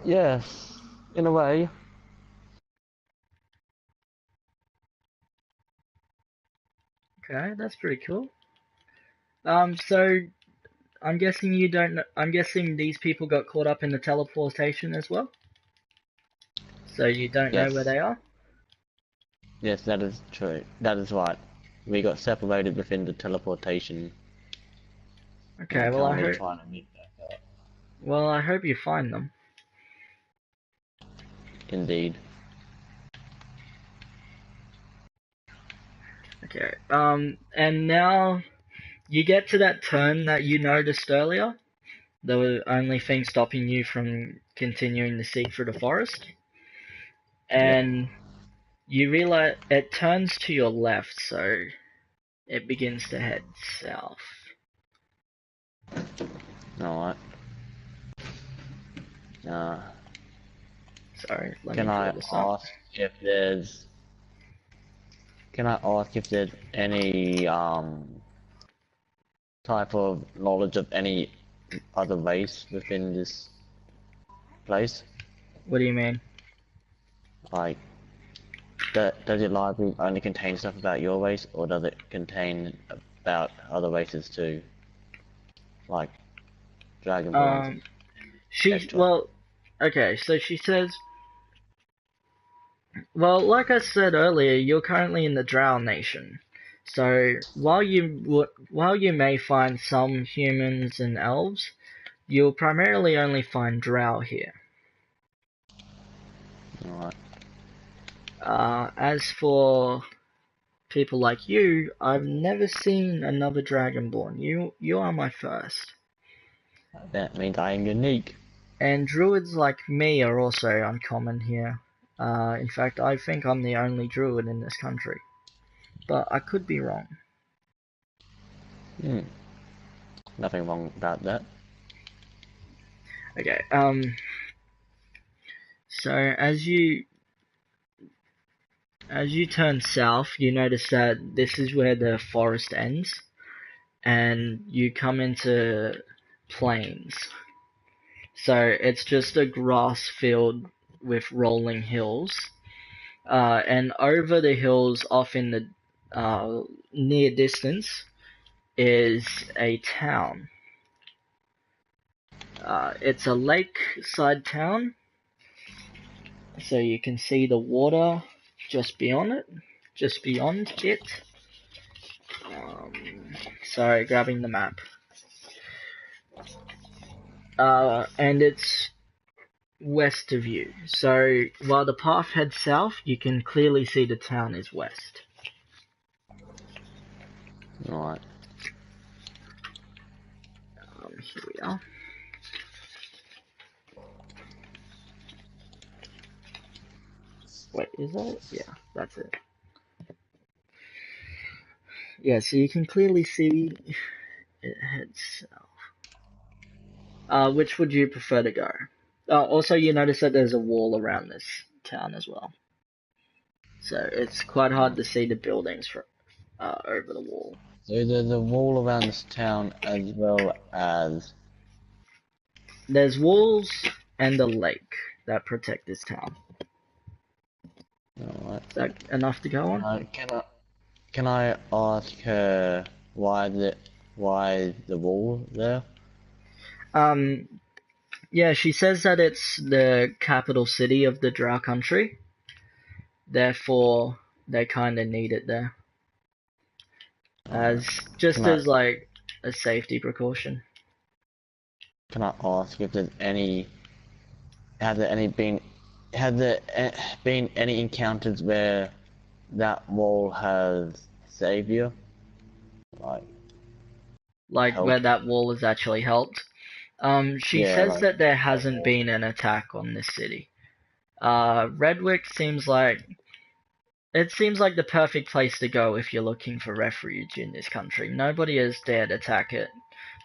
Yes, in a way. Okay, that's pretty cool. So I'm guessing you don't. I'm guessing these people got caught up in the teleportation as well. So you don't know where Yes. they are? Yes, that is true. That is right. We got separated within the teleportation and Okay, we're well currently trying to meet back up. I hope you find them. Indeed. Okay, and now you get to that turn that you noticed earlier. The only thing stopping you from continuing to seek through the forest. Yep. And you realize it turns to your left, so it begins to head south. Alright. Uh, Sorry, let me can draw I this up. ask if there's Can I ask if there's any type of knowledge of any other race within this place? What do you mean? Like, does your library only contain stuff about your race, or does it contain about other races too? Like, Dragonborns, Um, she, etc. well, okay, so she says, well, like I said earlier, you're currently in the Drow Nation. So while you may find some humans and elves, you'll primarily only find Drow here. Alright. As for people like you, I've never seen another Dragonborn. You are my first. That means I am unique. And druids like me are also uncommon here. In fact, I think I'm the only druid in this country. But I could be wrong. Hmm. Nothing wrong about that. Okay, so as you turn south, you notice that this is where the forest ends, and you come into plains. So it's just a grass field with rolling hills. And over the hills, off in the near distance, is a town. It's a lakeside town, so you can see the water just beyond it. Just beyond it. Sorry, grabbing the map. And it's west of you. So while the path heads south, you can clearly see the town is west. Alright. Here we are. Wait, is that it? Yeah, that's it. Yeah, so you can clearly see it heads south. Which would you prefer to go? Also, you notice that there's a wall around this town as well. So it's quite hard to see the buildings from over the wall. So there's a wall around this town as well as... There's walls and a lake that protect this town. Alright. Is that enough to go on? Can I ask her why the wall there? Um, yeah, she says that it's the capital city of the Drow country. Therefore, they kind of need it there. As Can just I as like a safety precaution. can I ask if there's any have there any been have there been any encounters where that wall has saved you? Like Like where helped? that wall has actually helped. She Yeah, says like that there that hasn't wall. been an attack on this city. Redwick seems like the perfect place to go if you're looking for refuge in this country. Nobody has dared attack it.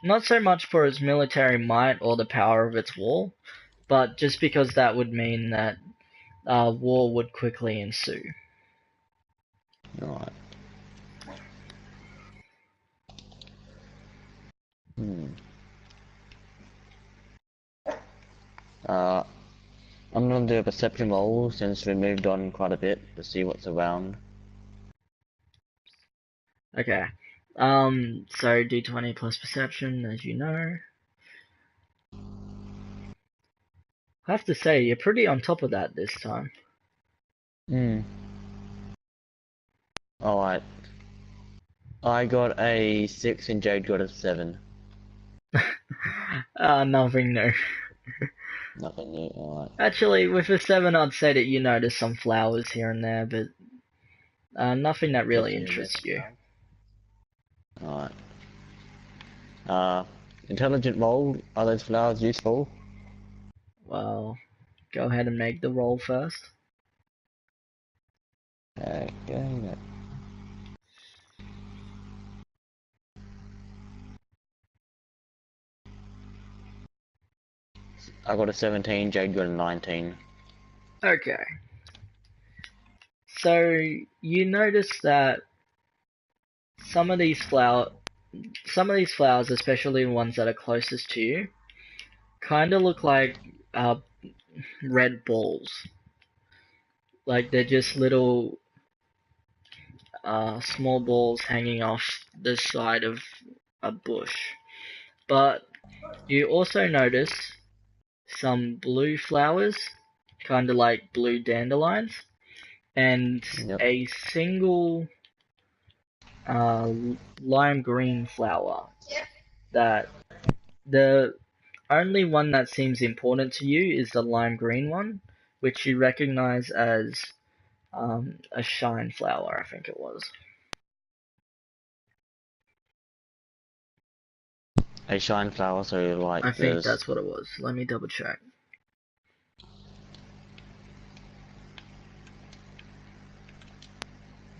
Not so much for its military might or the power of its wall, but just because that would mean that war would quickly ensue. Alright. Hmm. Uh I'm gonna do a perception roll since we moved on quite a bit to see what's around. Okay. So D20 plus perception, as you know. I have to say, you're pretty on top of that this time. Hmm. Alright. I got a 6 and Jade got a 7. Nothing new. Nothing new. Alright. Actually, with a 7, I'd say that you notice some flowers here and there, but nothing that really Nothing new there. interests you. Alright. Uh, intelligent roll. Are those flowers useful? Well, go ahead and make the roll first. Okay. I got a 17, Jade got a 19. Okay. So you notice that some of these flowers, especially the ones that are closest to you, kind of look like uh, red balls. Like they're just little small balls hanging off the side of a bush. But you also notice some blue flowers, kind of like blue dandelions, and Yep. a single uh, lime green flower that the only one that seems important to you is the lime green one, which you recognize as a shine flower, I think it was. A shine flower, so I like think there's. that's what it was. Let me double check.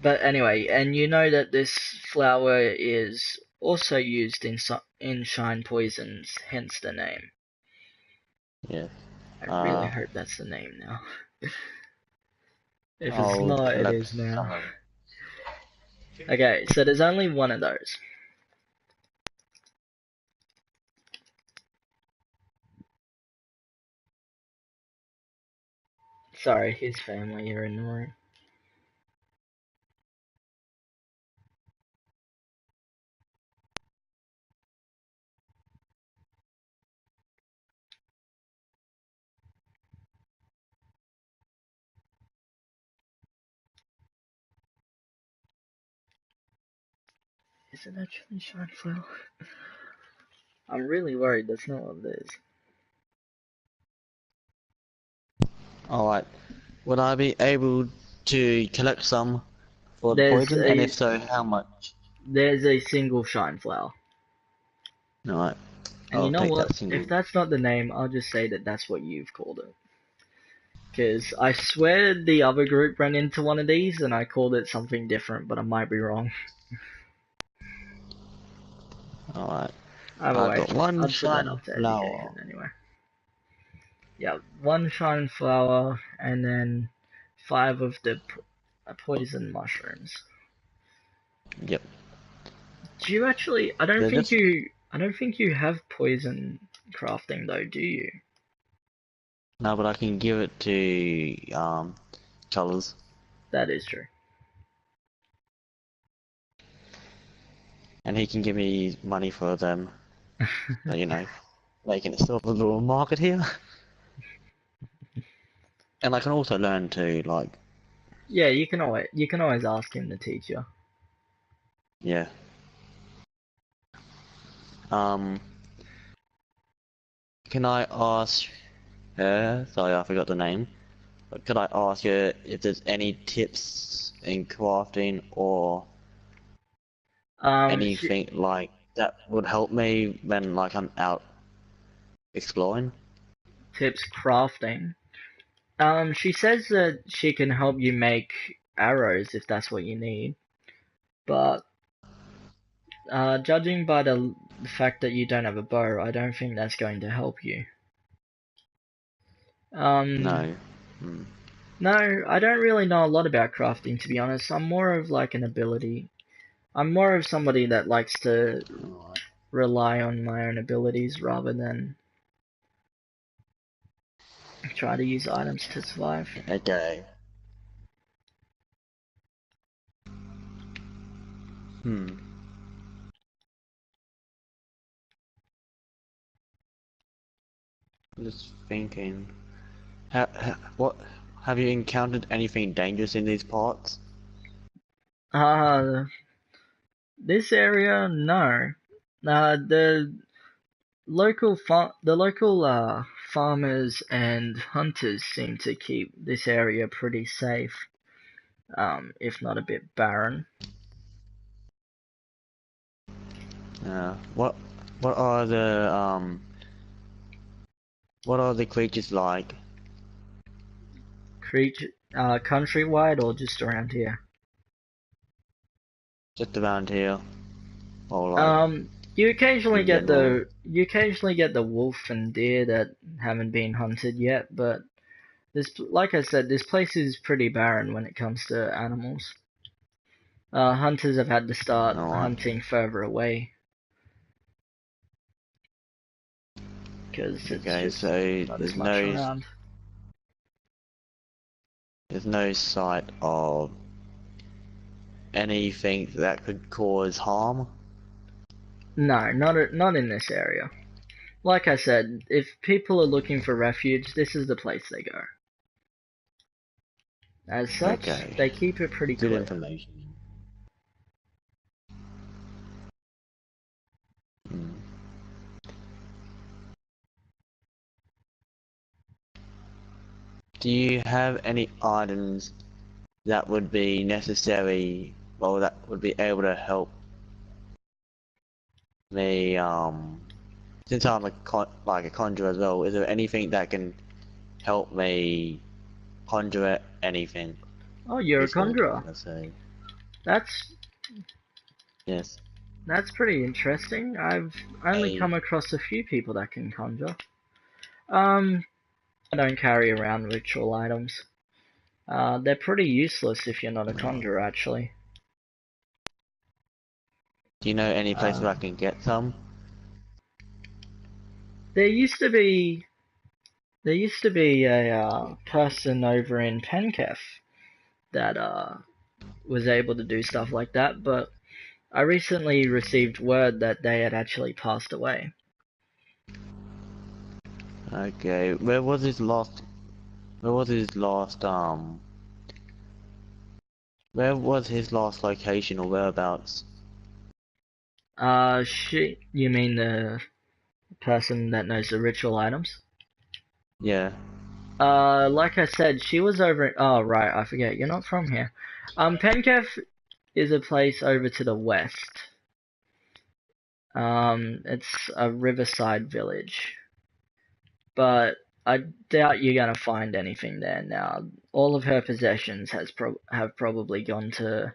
But anyway, and you know that this flower is also used in shine poisons, hence the name. Yeah. I really Uh, hope that's the name now. If it's I'll not, it collect is now. some of them. Okay, so there's only one of those. Sorry, his family are in the room. Is it actually shine flower? I'm really worried that's not what it is. Alright. Would I be able to collect some for the There's poison? And if a so, how much? there's a single shine flower. Alright. And you I'll know take what? that If single. that's not the name, I'll just say that that's what you've called it. Because I swear the other group ran into one of these and I called it something different, but I might be wrong. Alright. Either I way, got one I'd put that shine up to flower. education anyway. Yeah, one shine flower and then 5 of the poison mushrooms. Yep. Do you actually? I don't They're think just. you. I don't think you have poison crafting though, do you? No, but I can give it to, colors. That is true. And he can give me money for them. So, you know, making it sort of a little market here. And I can also learn to, like, Yeah, you can always ask him to teach you. yeah. Um, can I ask her? Sorry, I forgot the name. But could I ask her if there's any tips in crafting or She anything like that would help me when, like, I'm out exploring? tips crafting. She says that she can help you make arrows if that's what you need, but judging by the fact that you don't have a bow, I don't think that's going to help you. Um, No. Hmm. no, I don't really know a lot about crafting to be honest. I'm more of like an ability. I'm more of somebody that likes to Alright. rely on my own abilities rather than try to use items to survive. Okay. Hmm. Just thinking. What have you encountered anything dangerous in these parts? Uh, this area, no. The local farmers and hunters seem to keep this area pretty safe, if not a bit barren. Uh, what what are the what are the creatures like? Countrywide or just around here? Just around here, or like You occasionally in get general? the wolf and deer that haven't been hunted yet, but like I said, this place is pretty barren when it comes to animals. Hunters have had to start Alright. hunting further away because it's Okay, just so not as much around. there's no sight of anything that could cause harm. No, not in this area. Like I said, if people are looking for refuge, this is the place they go. As such, Okay, they keep it pretty good clear. information. Hmm. Do you have any items that would be necessary, well, that would be able to help me, since I'm like a conjurer as well, is there anything that can help me conjure anything Oh, you're a useful, conjurer. let's say? That's Yes. that's pretty interesting. I've only I, come across a few people that can conjure. Um, I don't carry around ritual items. They're pretty useless if you're not a uh, conjurer, actually. do you know any place where I Uh, can get some? there used to be a person over in Penketh that was able to do stuff like that, but I recently received word that they had actually passed away. Okay, where was his last, where was his last location or whereabouts? You mean the person that knows the ritual items? Yeah. Like I said, she was over. Oh, right, I forget. You're not from here. Penketh is a place over to the west. It's a riverside village, but I doubt you're gonna find anything there now. All of her possessions have probably gone to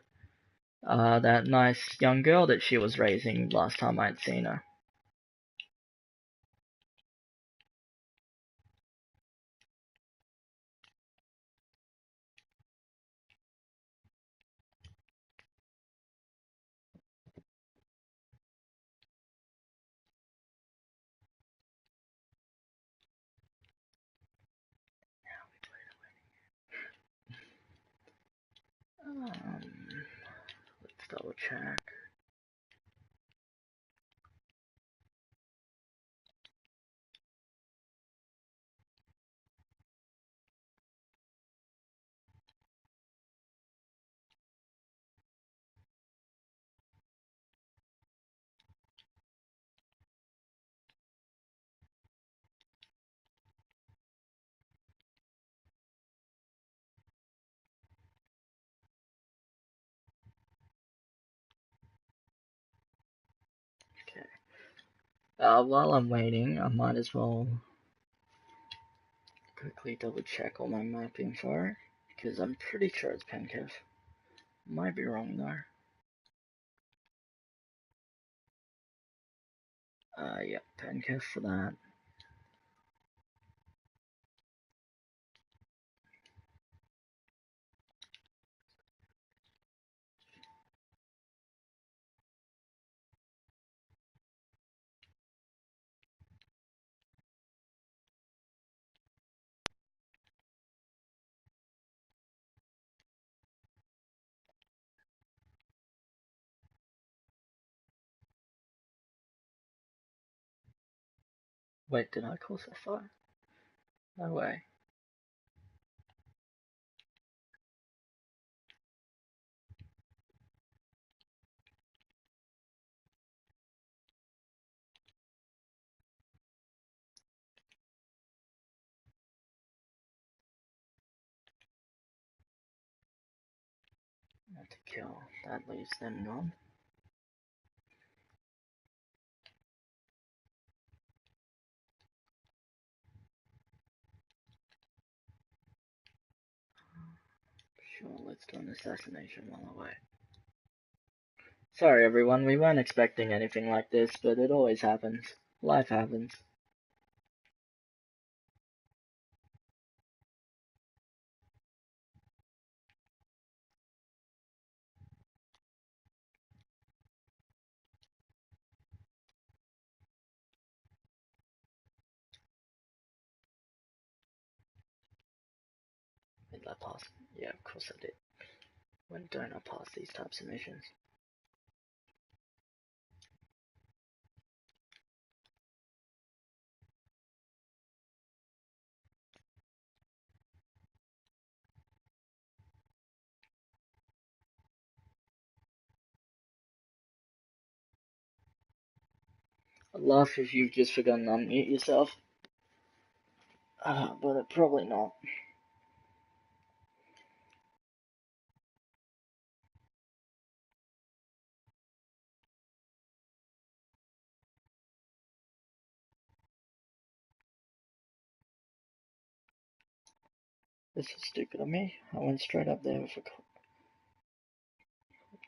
that nice young girl that she was raising last time I'd seen her. Let's double check. Okay. While I'm waiting, I might as well quickly double check all my map info because I'm pretty sure it's Penketh. Might be wrong though. Yep, Penketh for that. Wait, did I call that fire? No way. to kill. That leaves them gone. Sure, let's do an assassination while I wait. Sorry everyone, we weren't expecting anything like this, but it always happens. Life happens. Did I pass? Yeah, of course I did. When don't I pass these types of missions? I'd laugh if you've just forgotten to unmute yourself. But probably not. This is stupid of me. I went straight up there with a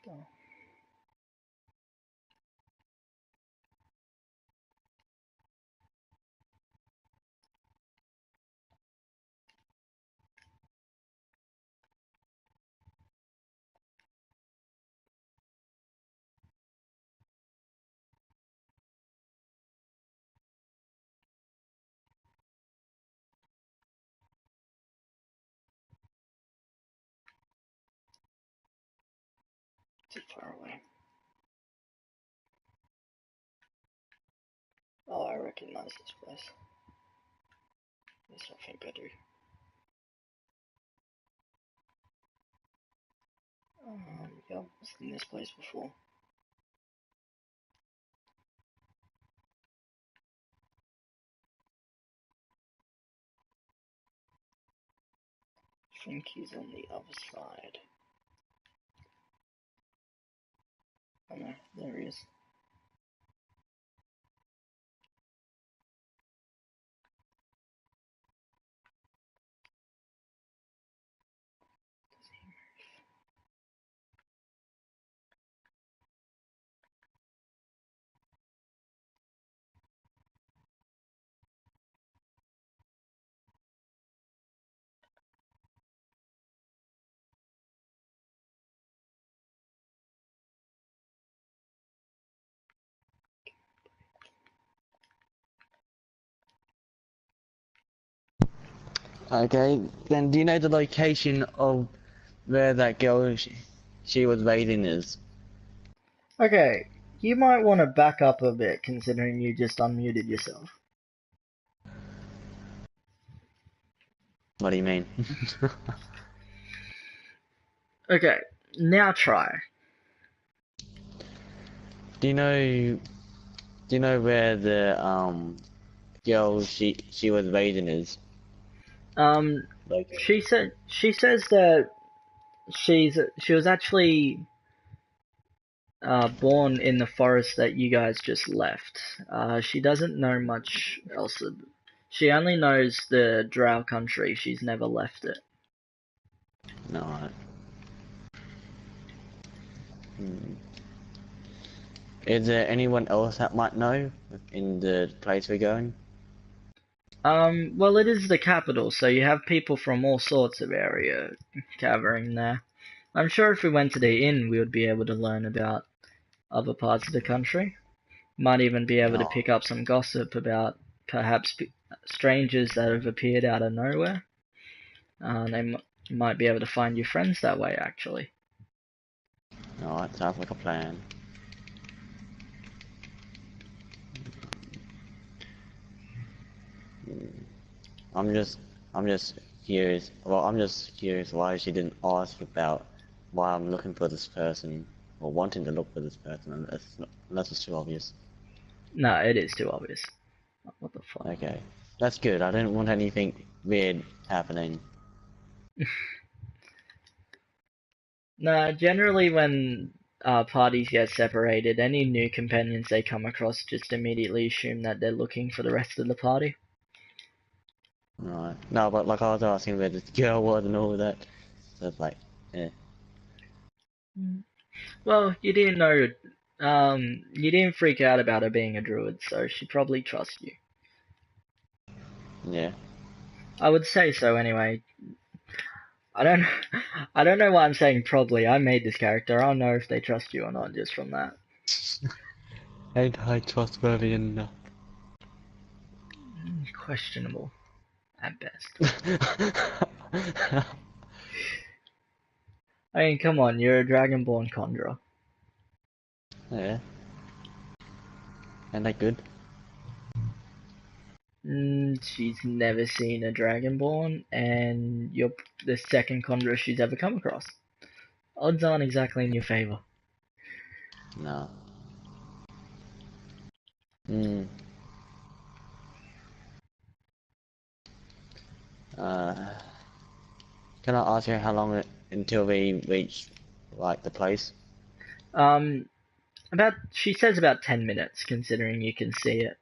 go. Too far away. Oh, I recognize this place. Yes, I think I do. Yep, I've seen this place before. I think he's on the other side. Oh no, there he is. Okay, then do you know the location of where that girl she was raiding is? Okay, you might want to back up a bit considering you just unmuted yourself. What do you mean? Okay, now try. Do you know where the girl she was raiding is? Like, She says that she was actually born in the forest that you guys just left. She doesn't know much else. She only knows the Drow country. She's never left it. no. Is there anyone else that might know in the place we're going? Well, it is the capital, so you have people from all sorts of area gathering there. I'm sure if we went to the inn, we would be able to learn about other parts of the country. Might even be able to No. pick up some gossip about perhaps strangers that have appeared out of nowhere. They might be able to find you friends that way, actually. Alright, sounds like a plan. I'm just, I'm just curious. Well, I'm just curious why she didn't ask about why I'm looking for this person or wanting to look for this person, unless it's too obvious. No, it is too obvious. What the fuck? Okay, that's good. I didn't want anything weird happening. Nah, generally when parties get separated, any new companions they come across just immediately assume that they're looking for the rest of the party. Right. No, but like I was asking where this girl was and all of that. So it's like, yeah. Well, you didn't know, you didn't freak out about her being a druid, so she probably trusts you. Yeah. I would say so anyway. I don't, I don't know why I'm saying probably. I made this character. I'll know if they trust you or not just from that. Ain't I trustworthy enough? Questionable, at best. I mean, come on, you're a Dragonborn conjurer. Yeah. Ain't that good? She's never seen a Dragonborn, and you're the second conjurer she's ever come across. Odds aren't exactly in your favor. No. Hmm. Uh, can I ask you how long until we reach, like, the place? Um, she says about 10 minutes, considering you can see it.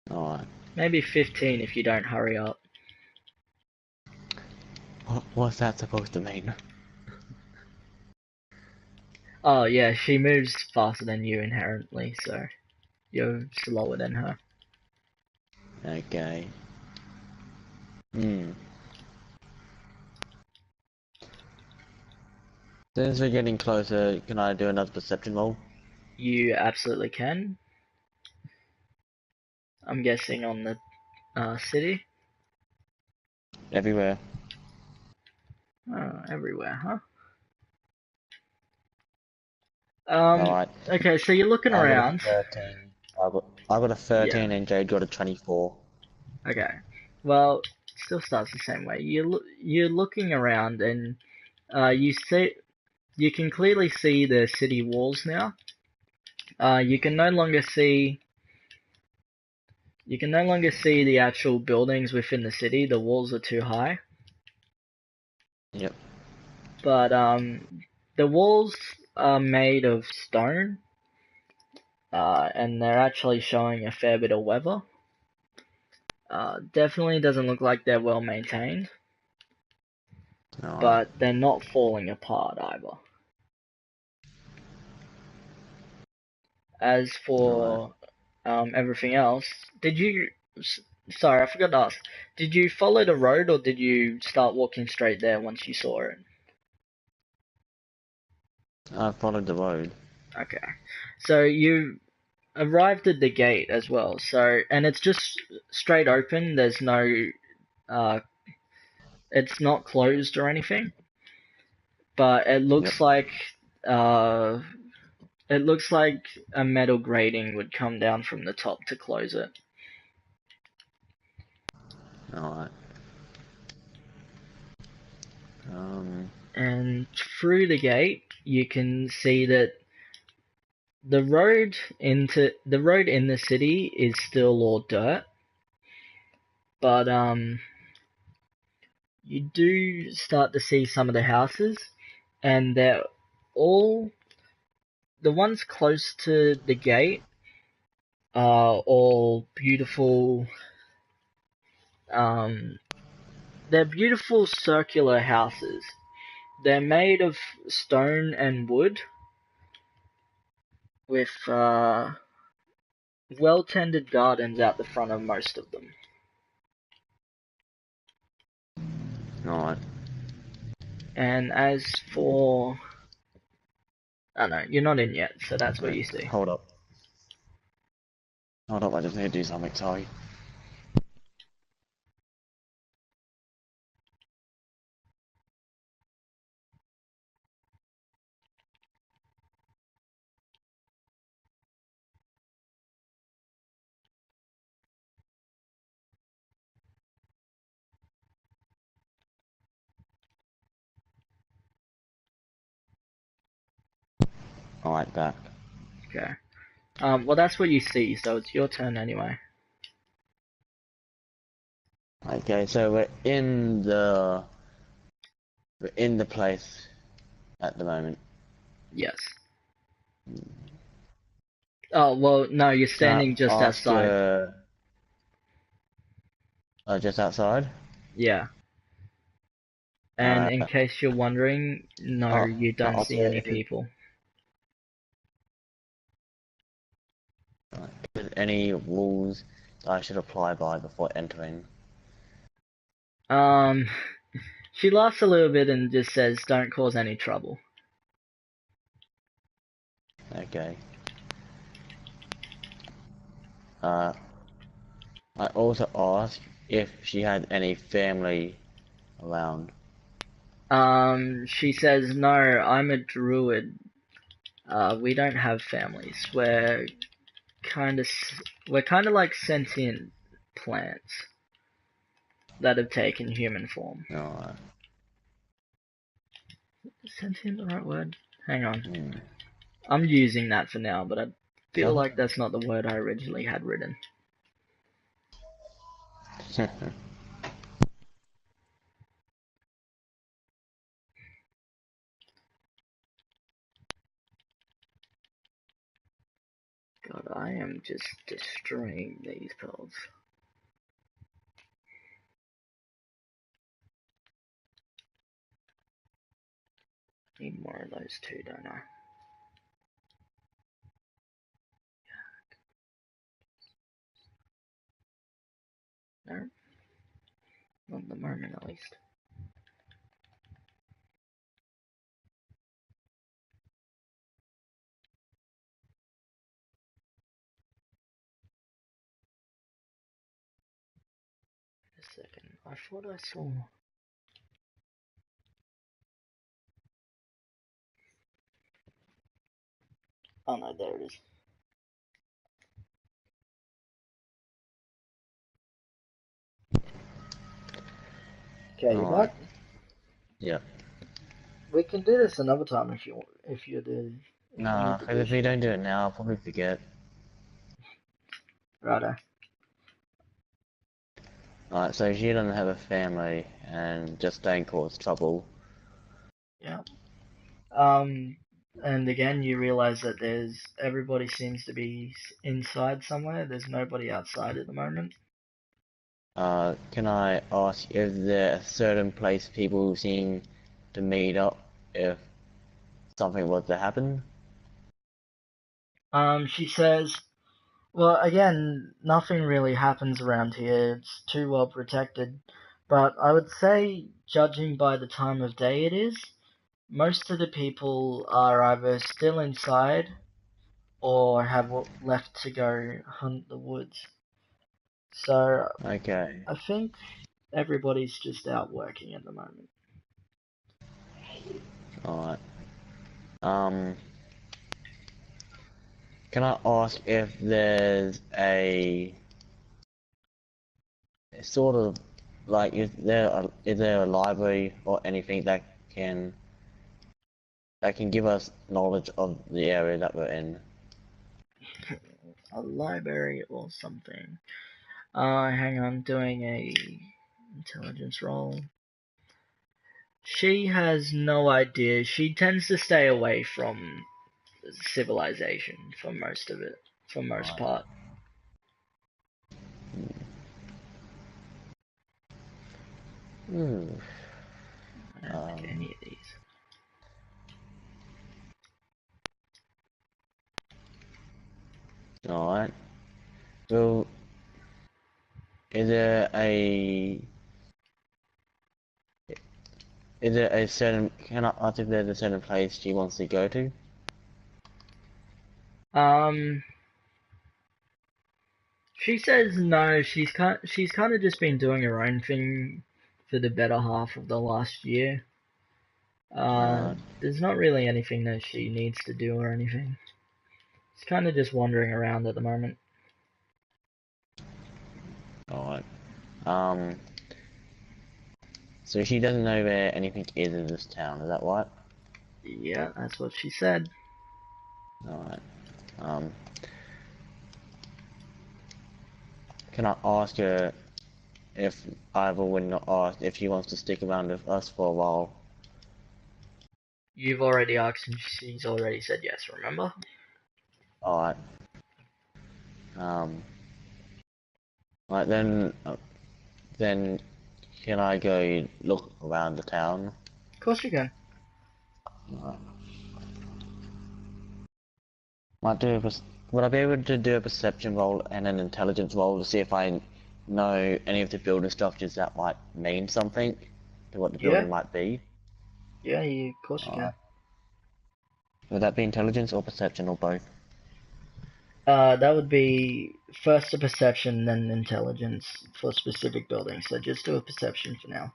Alright. Maybe 15 if you don't hurry up. What's that supposed to mean? Oh yeah, she moves faster than you inherently, so you're slower than her. Okay. Hmm. Since we're getting closer, can I do another perception roll? You absolutely can. I'm guessing on the city. Everywhere. Oh, everywhere, huh? Alright. Okay, so you're looking I got a around. 13. I got a Yeah. 13 and Jade got a 24. Okay. Well, still starts the same way. You're looking around and you can clearly see the city walls now. You can no longer see the actual buildings within the city. The walls are too high. Yep. But the walls are made of stone, and they're actually showing a fair bit of weather. Definitely doesn't look like they're well maintained, Alright. but they're not falling apart either. As Alright. for everything else, did you? Sorry, I forgot to ask. Did you follow the road, or did you start walking straight there once you saw it? I followed the road. Okay, so you arrived at the gate as well. So, and it's just straight open. There's no, uh, it's not closed or anything. But Yep. uh, it looks like a metal grating would come down from the top to close it. Alright. Um. And through the gate, you can see that the road in the city is still all dirt, but you do start to see some of the houses, and they're all the ones close to the gate are all beautiful. Um, they're beautiful circular houses. They're made of stone and wood with well tended gardens out the front of most of them. Alright. And as for, oh no, you're not in yet, so that's what Wait, you see. hold up. Hold up, I just need to do something, sorry. Alright, back. Okay. Well, that's what you see, so it's your turn anyway. Okay, so we're in the place. at the moment. Yes. Oh, well, no, you're Can I standing just ask outside. you, just outside? Yeah. And in Uh, case you're wondering, no, you can I don't ask see you any if people. there's any rules I should apply by before entering? Um, she laughs a little bit and just says, "Don't cause any trouble." Okay. Uh, I also asked if she had any family around. She says, "No, I'm a druid. We don't have families. Kind of, we're kind of like sentient plants that have taken human form." No. Is sentient the right word? Hang on. Hmm. I'm using that for now, but I feel No. like that's not the word I originally had written. God, I am just destroying these pills. Need more of those too, don't I? No? Not at the moment, at least. Wait a second. I thought I saw... Oh no, there it is. Okay, Alright. what? Yeah. We can do this another time if you Nah, need because if we additional. don't do it now, I'll probably forget. Righto. Alright, so she doesn't have a family and just don't cause trouble. Yeah. Um, and again, you realize that everybody seems to be inside somewhere. There's nobody outside at the moment. Can I ask if there a certain place people seem to meet up if something was to happen? She says, well, again, nothing really happens around here. It's too well protected. But I would say, judging by the time of day it is, most of the people are either still inside or have left to go hunt the woods. So Okay. I think everybody's just out working at the moment. Alright. Um, can I ask if there's a sort of like is there a library or anything that can give us knowledge of the area that we're in? A library or something. Hang on, doing a intelligence roll. She has no idea. She tends to stay away from civilization for most of it, for most Alright. part. Hmm. I don't like any of these. Alright. Well, is there a is there a certain can I ask if there's a certain place she wants to go to? Um, she says no. She's kind of just been doing her own thing for the better half of the last year. Alright. There's not really anything that she needs to do or anything. She's kind of just wandering around at the moment. Alright. Um, so she doesn't know where anything is in this town, is that right? Yeah, that's what she said. Alright. Um, can I ask her if Ivor would not ask if she wants to stick around with us for a while? You've already asked and she's already said yes, remember? Alright. Um, right then can I go look around the town? Of course you can. Alright. Might do would I be able to do a perception roll and an intelligence roll to see if I know any of the building structures that might mean something to what the Yeah? building might be? Yeah, of course you can. Alright. Would that be intelligence or perception or both? That would be first a perception, then intelligence for specific buildings. So just do a perception for now.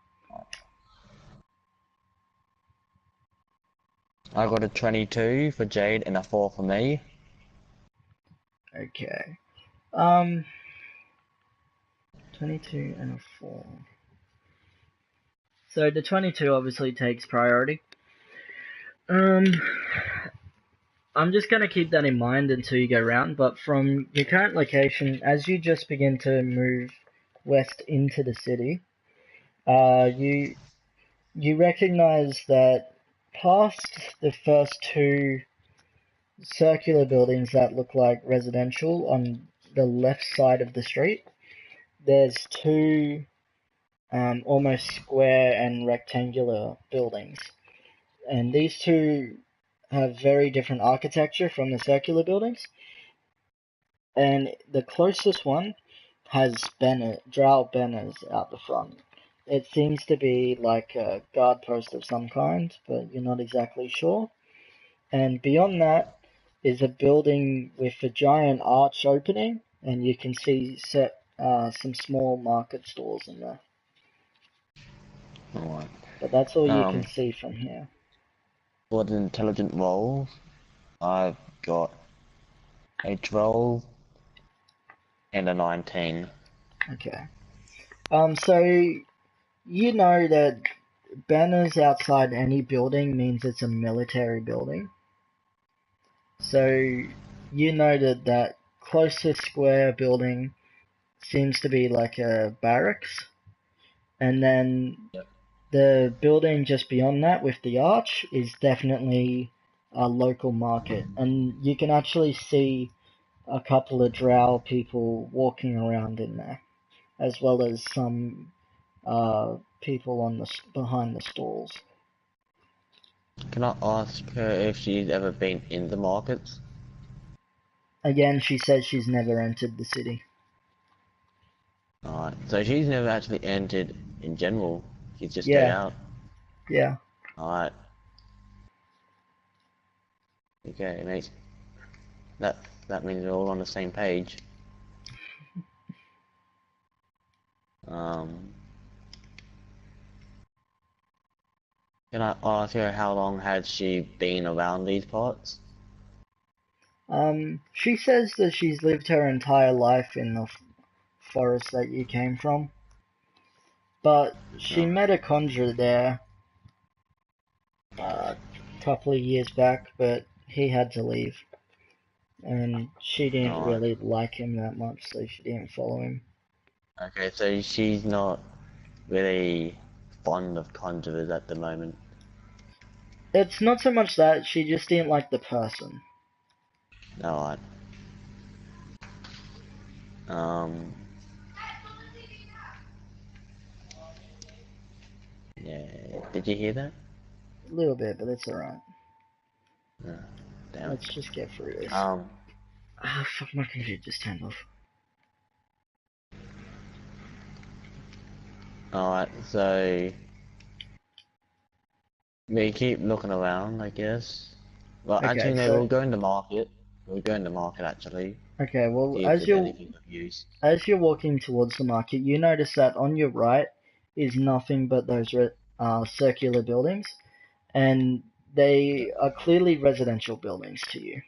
I got a 22 for Jade and a 4 for me. Okay. 22 and a 4. So the 22 obviously takes priority. I'm just going to keep that in mind until you go round, but from your current location, as you just begin to move west into the city, you recognize that past the first two circular buildings that look like residential on the left side of the street, there's two almost square and rectangular buildings. And these two have very different architecture from the circular buildings. And the closest one has drow banners out the front. It seems to be like a guard post of some kind, but you're not exactly sure. And beyond that is a building with a giant arch opening, and you can see some small market stores in there. Alright. But that's all you can Um, see from here. for the intelligent roll, I've got a 12 and a 19. Okay. So you know that banners outside any building means it's a military building. So you know that closest square building seems to be like a barracks, and then Yep. the building just beyond that with the arch is definitely a local market, and you can actually see a couple of drow people walking around in there, as well as some people on behind the stalls. Can I ask her if she's ever been in the markets? Again, she says she's never entered the city. Alright, so she's never actually entered in general. She's just stayed Yeah, out. yeah. Alright, okay, mate. That that means we're all on the same page. Um, can I ask her how long has she been around these parts? She says that she's lived her entire life in the forest that you came from, but she No. met a conjurer there a couple of years back, but he had to leave, and she didn't Alright. really like him that much, so she didn't follow him. Okay, so she's not really fond of conjurers at the moment. It's not so much that, she just didn't like the person. Alright. Um, yeah, did you hear that? A little bit, but it's alright. No, damn Let's it. just get through this. Um, Ah, fuck, my computer just turned off. alright, so we keep looking around, I guess. Well, actually, Okay, no, so we'll go in the market. We'll go in the market, actually. okay, well, See if there's anything of use. as you're walking towards the market, you notice that on your right is nothing but those circular buildings, and they are clearly residential buildings to you.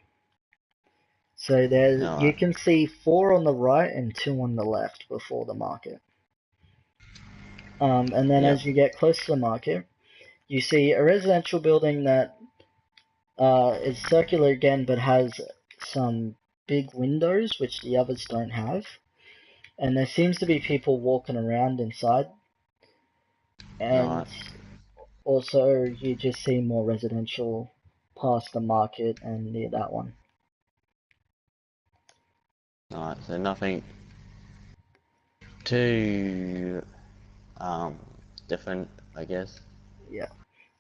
So you Alright, can see 4 on the right and 2 on the left before the market. And then yep. as you get close to the market, you see a residential building that is circular again, but has some big windows which the others don't have. And there seems to be people walking around inside. And Alright. Also, you just see more residential past the market and near that one. Alright, so nothing too different, I guess. Yeah.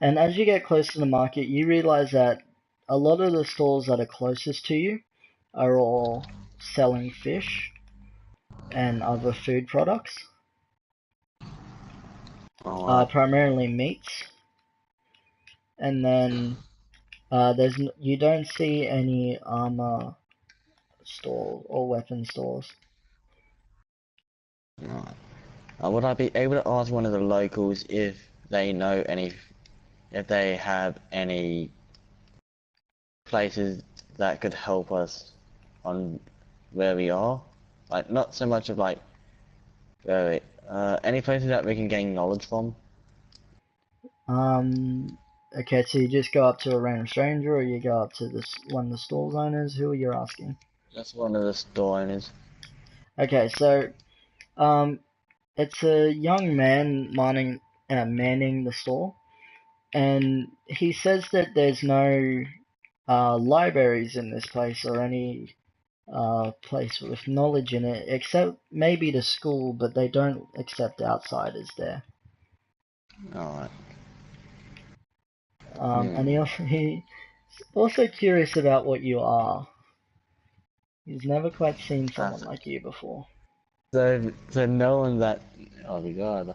And as you get close to the market, you realize that a lot of the stores that are closest to you are all selling fish and other food products, Alright, primarily meats. And then you don't see any armor stores or weapon stores. alright. Would I be able to ask one of the locals if they know if they have any places that could help us on where we are? Like, not so much of like, any places that we can gain knowledge from? Okay, so you just go up to a random stranger, or you go up to one of the stores owners? Who are you asking? That's one of the store owners. Okay, so um, it's a young man manning the store, and he says that there's no libraries in this place or any place with knowledge in it, except maybe the school, but they don't accept outsiders there. Alright. And he's also curious about what you are. He's never quite seen someone That's, like you before. so knowing that, oh my god.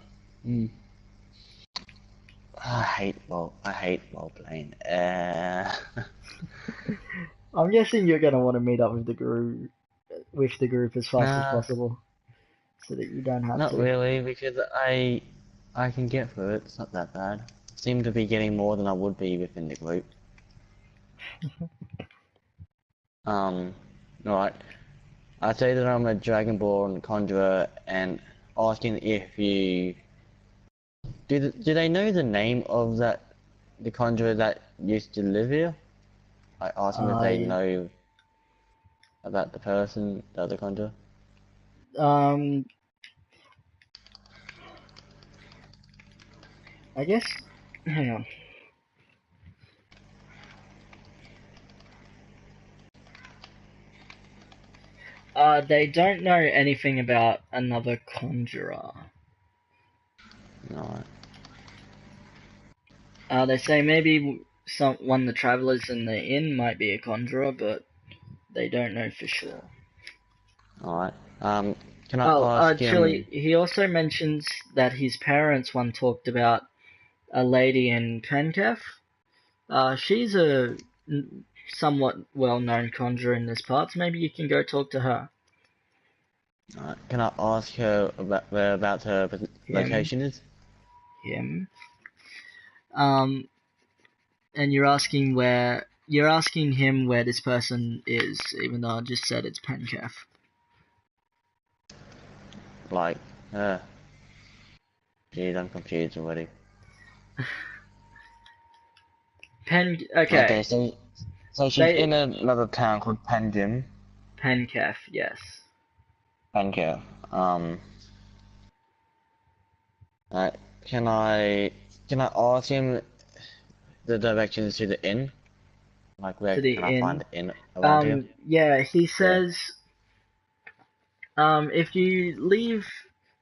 I hate role playing. I'm guessing you're gonna want to meet up with the group as fast as Nah, possible, so that you don't have not to. really, because I can get through it. It's not that bad. Seem to be getting more than I would be within the group. Um, alright. I say that I'm a Dragonborn conjurer and asking if you do they know the name of the conjurer that used to live here? I ask them if they I know about the person, the other conjurer. um I guess hang on. They don't know anything about another conjurer. Alright. They say maybe one of the travelers in the inn might be a conjurer, but they don't know for sure. Alright. Can I Oh, ask actually, him? he also mentions that his parents one talked about a lady in Pencaf. She's a somewhat well-known conjurer in this part, so maybe you can go talk to her. Can I ask her about whereabouts her Him, location is? him. Um, and you're asking him where this person is, even though I just said it's Pencaf. Like, geez, I'm confused already. Okay, Okay, so she's they in another town called Penjim. Pencaf, yes. Penjim. Uh, can I can I ask him the directions to the inn? Like, where To the can I find inn. the inn around here? Yeah, he Yeah. says, if you leave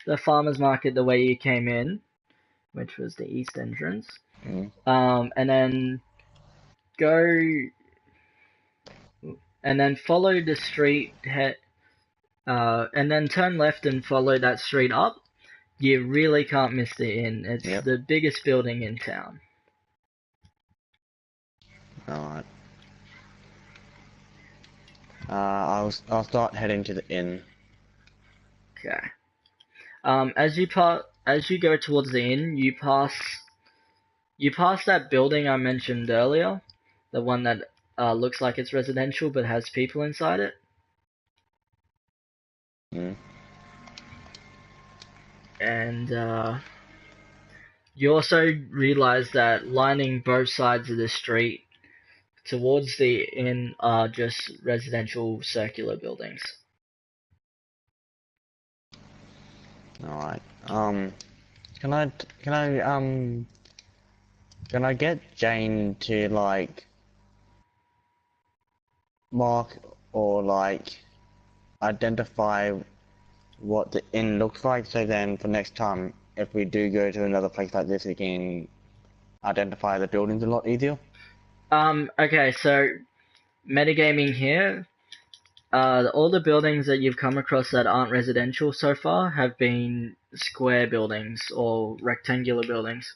the farmer's market the way you came in, which was the east entrance, Mm. and then go and then follow the street, and then turn left and follow that street up. You really can't miss the inn. It's Yep. the biggest building in town. Alright. I'll start heading to the inn. Okay. As you go towards the inn, you pass that building I mentioned earlier, the one that looks like it's residential but has people inside it. Mm. And you also realize that lining both sides of the street towards the inn are just residential circular buildings. Alright. Can I Can I get Jane to like mark or like identify what the inn looks like, so then for next time, if we do go to another place like this, we can identify the buildings a lot easier? Okay, so metagaming here. All the buildings that you've come across that aren't residential so far have been square buildings or rectangular buildings.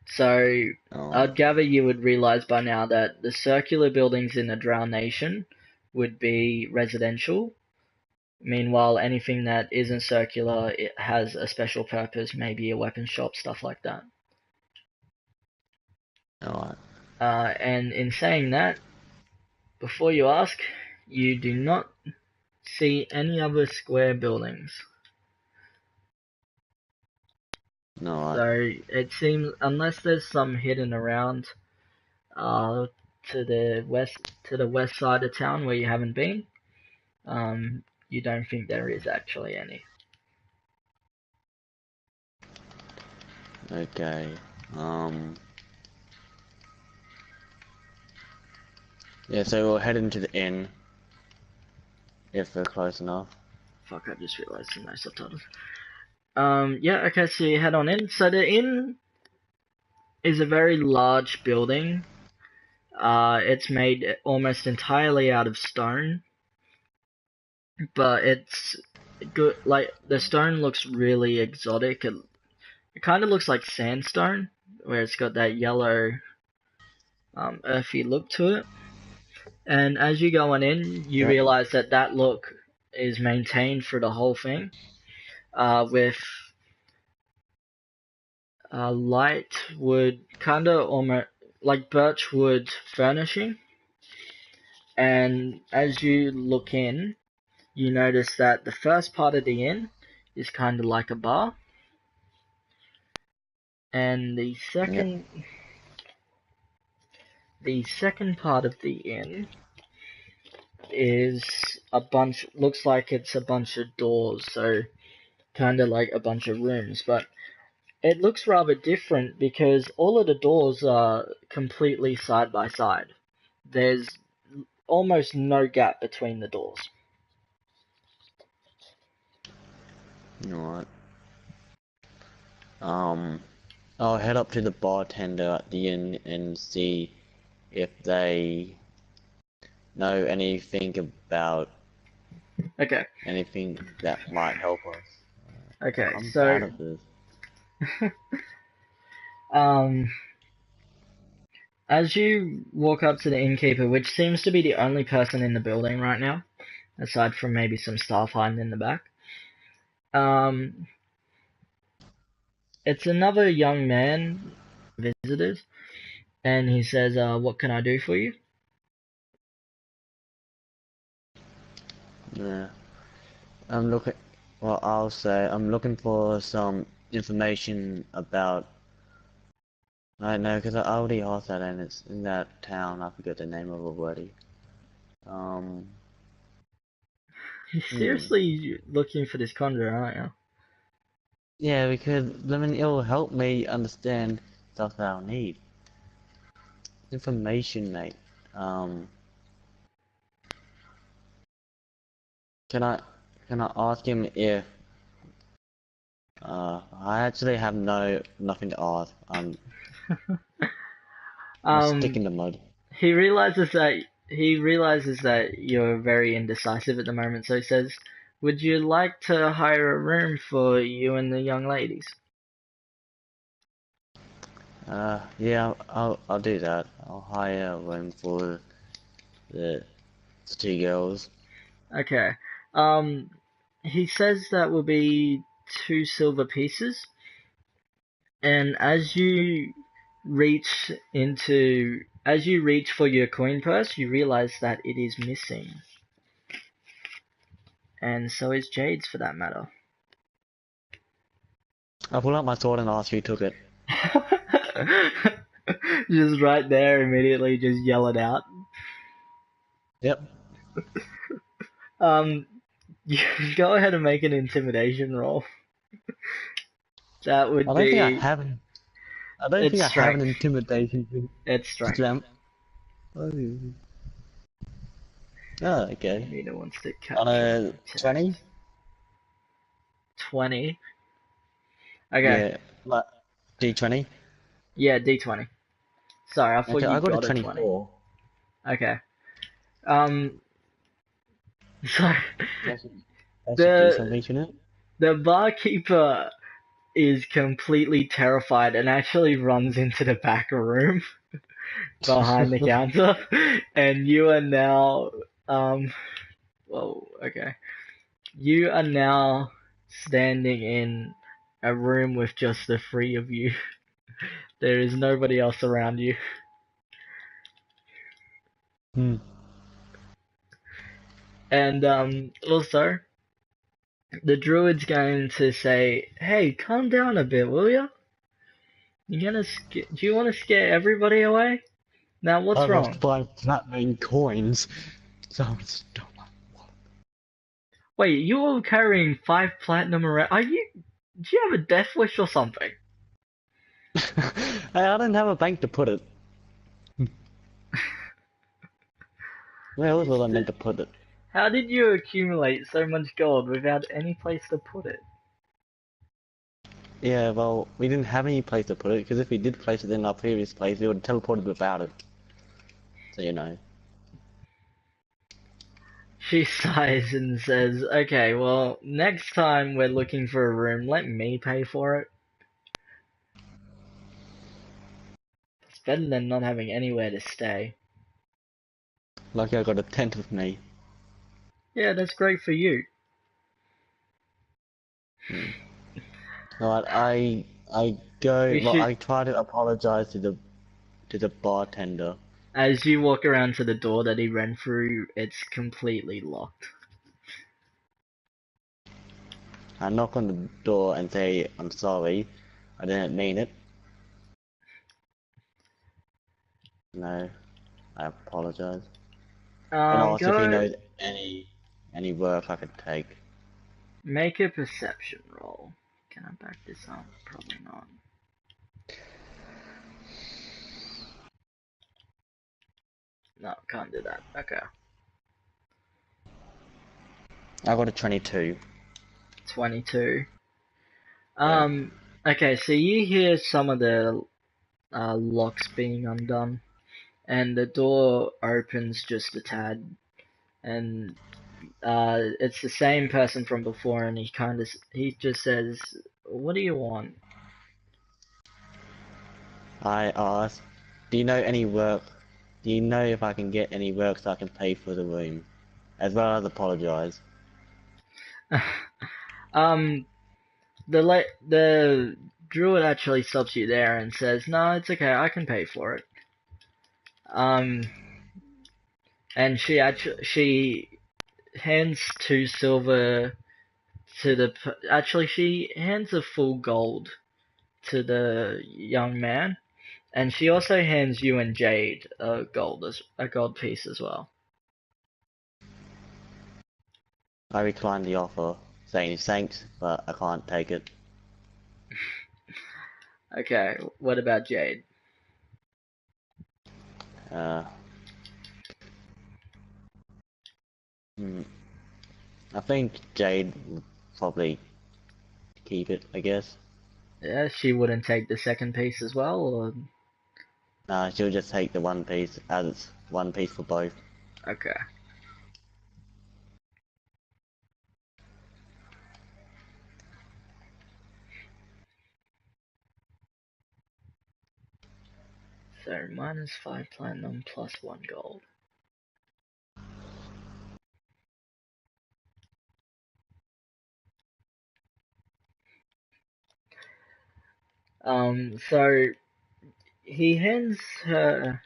So Oh, I'd gather you would realize by now that the circular buildings in the Drow Nation would be residential. Meanwhile, anything that isn't circular, it has a special purpose, maybe a weapon shop, stuff like that. alright. And in saying that, before you ask, you do not see any other square buildings. Alright. So it seems, unless there's some hidden around uh, to the west side of town where you haven't been, you don't think there is actually any. Okay. Um. Yeah, so we'll head into the inn if we're close enough. Fuck, I just realized some nice subtitles. Yeah, okay, so you head on in. So the inn is a very large building. It's made almost entirely out of stone, but it's good. Like the stone looks really exotic. It kind of looks like sandstone, where it's got that yellow, earthy look to it. And as you go on in, you Yep. realize that that look is maintained for the whole thing, with light wood, kind of almost like birch wood furnishing. And as you look in, you notice that the first part of the inn is kind of like a bar, and Yep. the second part of the inn is looks like it's a bunch of doors, so kind of like a bunch of rooms, but it looks rather different because all of the doors are completely side by side. There's almost no gap between the doors. Alright. Um. I'll head up to the bartender at the inn and see if they know anything about Okay, anything that might help us. okay, I'm so bad at this. um, as you walk up to the innkeeper, which seems to be the only person in the building right now, aside from maybe some staff hiding in the back, um, it's another young man, visitors, and he says, "What can I do for you?" Yeah. I'm looking. Well, I'll say I'm looking for some information about. I know because I already asked that, and it's in that town. I forget the name of it already. Um. You're Hmm. seriously looking for this conjurer, aren't you? Yeah, because I mean, it will help me understand stuff that I'll need. Information, mate. Um. Can I can I ask him if I actually have nothing to ask. I'm a stick Um, in the mud. he realizes that you're very indecisive at the moment, so he says, "Would you like to hire a room for you and the young ladies?" Yeah, I'll do that. I'll hire a room for the two girls. Okay. Um, he says that will be 2 silver pieces, and as you reach for your coin purse, you realize that it is missing, and so is Jade's for that matter. I pull out my sword and ask who took it. Just right there, immediately, just yell it out. Yep. Um, you go ahead and make an intimidation roll. That I would don't think I be have. I don't It's think I have an strength. intimidation It's strength. strength. Oh, oh, okay. Nina wants to On capture a my text. 20? 20. Okay. Yeah, like D20. Yeah, D20. Sorry, I thought Okay, I you got a got a 20. 24. Okay. Um. So That should, that should do the something, shouldn't it? the barkeeper is completely terrified and actually runs into the back room behind the counter, and you are now well, okay. You are now standing in a room with just the three of you. There is nobody else around you. Hmm. And also, the druid's going to say, "Hey, calm down a bit, will ya? Do you want to scare everybody away? Now, I what's lost wrong? 5 platinum coins, so I'm still like, Wait, you're carrying 5 platinum around? Are you? Do you have a death wish or something? Hey, I don't have a bank to put it. Where else was I meant to put it? How did you accumulate so much gold without any place to put it? Yeah, well, we didn't have any place to put it, because if we did place it in our previous place, we would have teleported without it. So, you know. She sighs and says, "Okay, well, next time we're looking for a room, let me pay for it. It's better than not having anywhere to stay." Lucky I got a tent with me. Yeah, that's great for you. Hmm. Alright, I go, You well, should, I try to apologize to the bartender. as you walk around to the door that he ran through, it's completely locked. I knock on the door and say, I'm sorry, I didn't mean it. No, I apologize. And ask if he Go knows any work I could take. make a perception roll. Can I back this up? Probably not. No, can't do that. Okay. I got a 22. 22. Yeah. Um, okay, so you hear some of the locks being undone, and the door opens just a tad, and it's the same person from before, and he just says, "What do you want?" I asked, do you know any work? Do you know if I can get any work so I can pay for the room? As well as apologize. um, the druid actually stops you there and says, "No, it's okay. I can pay for it." Um, and she hands 2 silver to the actually she hands a full gold to the young man, and she also hands you and Jade a gold piece as well. I declined the offer, saying thanks, but I can't take it. Okay, what about Jade? Uh, hmm, I think Jade will probably keep it, I guess. Yeah, she wouldn't take the second piece as well, or She'll just take the one piece as it's one piece for both. okay. So -5 platinum plus 1 gold. So he hands her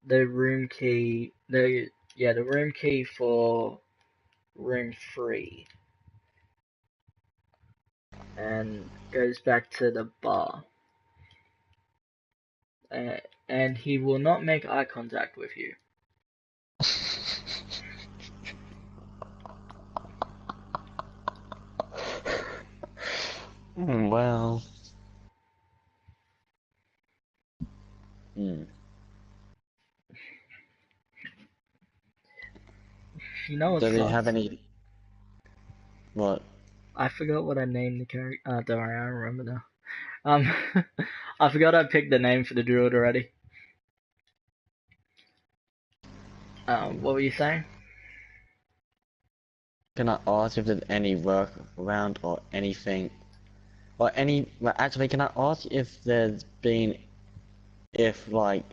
the room key, the room key for room 3, and goes back to the bar. Uh, and he will not make eye contact with you. Well, Hmm. You know what Does he have sucks? any? What? I forgot what I named the character. Don't worry, I remember now. I forgot I picked the name for the druid already. What were you saying? Can I ask if there's any work around or anything? Or any? Well, actually, can I ask if there's been, if like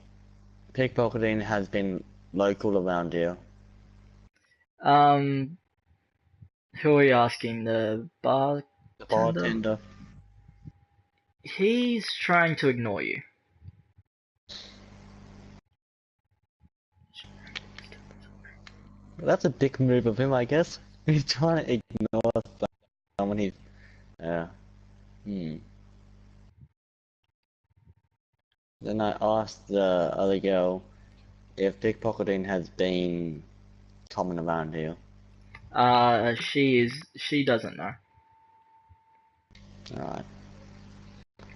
pickpocketing has been local around here? Um, who are you asking? The The bartender? bartender. He's trying to ignore you. Well, that's a dick move of him, I guess. He's trying to ignore someone he's. Yeah. Hmm. Then I asked the other girl if pickpocketing has been common around here. She doesn't know. Alright.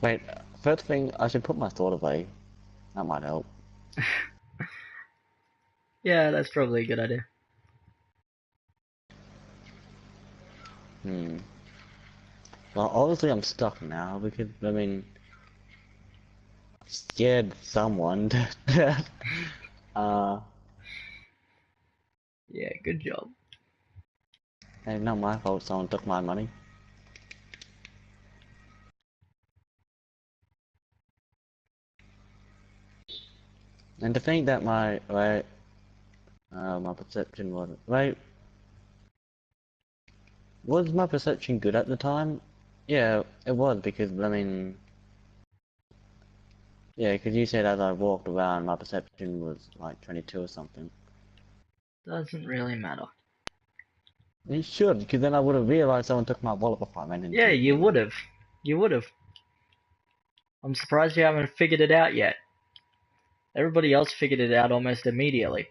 Wait, first thing, I should put my sword away. That might help. Yeah, that's probably a good idea. Hmm. Well, obviously I'm stuck now because, I mean, I scared someone to death. Uh, Yeah, good job. It's not my fault someone took my money. And to think that my perception was my perception good at the time? Yeah, it was because, I mean, yeah, because you said as I walked around, my perception was like 22 or something. Doesn't really matter. It should, because then I would have realized someone took my wallet before I went Yeah, into you the. would have. You would have. I'm surprised you haven't figured it out yet. Everybody else figured it out almost immediately.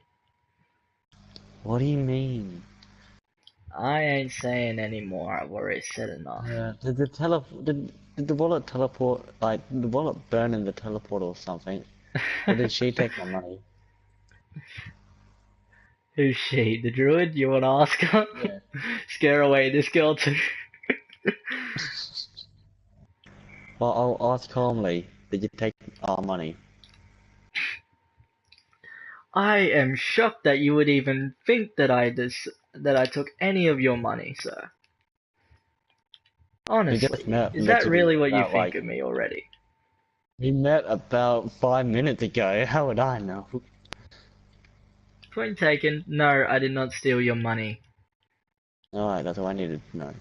What do you mean? I ain't saying anymore. I've already said enough. Yeah, did the wallet teleport, like, did the wallet burn in the teleport or something? Or did she take my money? Who's she? The druid? You want to ask her? Yeah. Scare away this girl too. Well, I'll ask calmly, did you take our money? I am shocked that you would even think that I took any of your money, sir. We just Honestly, met is that literally really what you about think like, of me already? we met about 5 minutes ago, how would I know? Point taken. No, I did not steal your money. Alright, that's all I needed to know.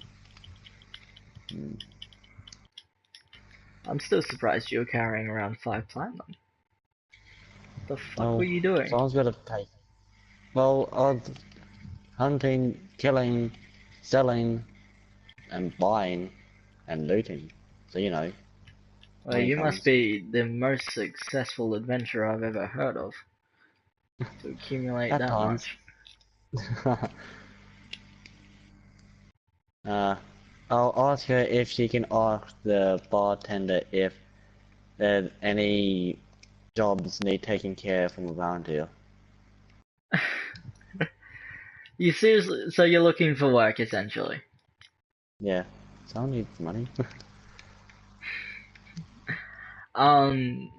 Hmm. I'm still surprised you're carrying around 5 platinum. What the fuck were Well, you doing? someone's gotta pay. Well, I was hunting, killing, selling, and buying, and looting. So, you know, Well, money you must comes. be the most successful adventurer I've ever heard of to accumulate At that times. much. uh, I'll ask her if she can ask the bartender if there's any jobs need taking care of from around here. You seriously? So you're looking for work, essentially? Yeah, someone needs money. Um.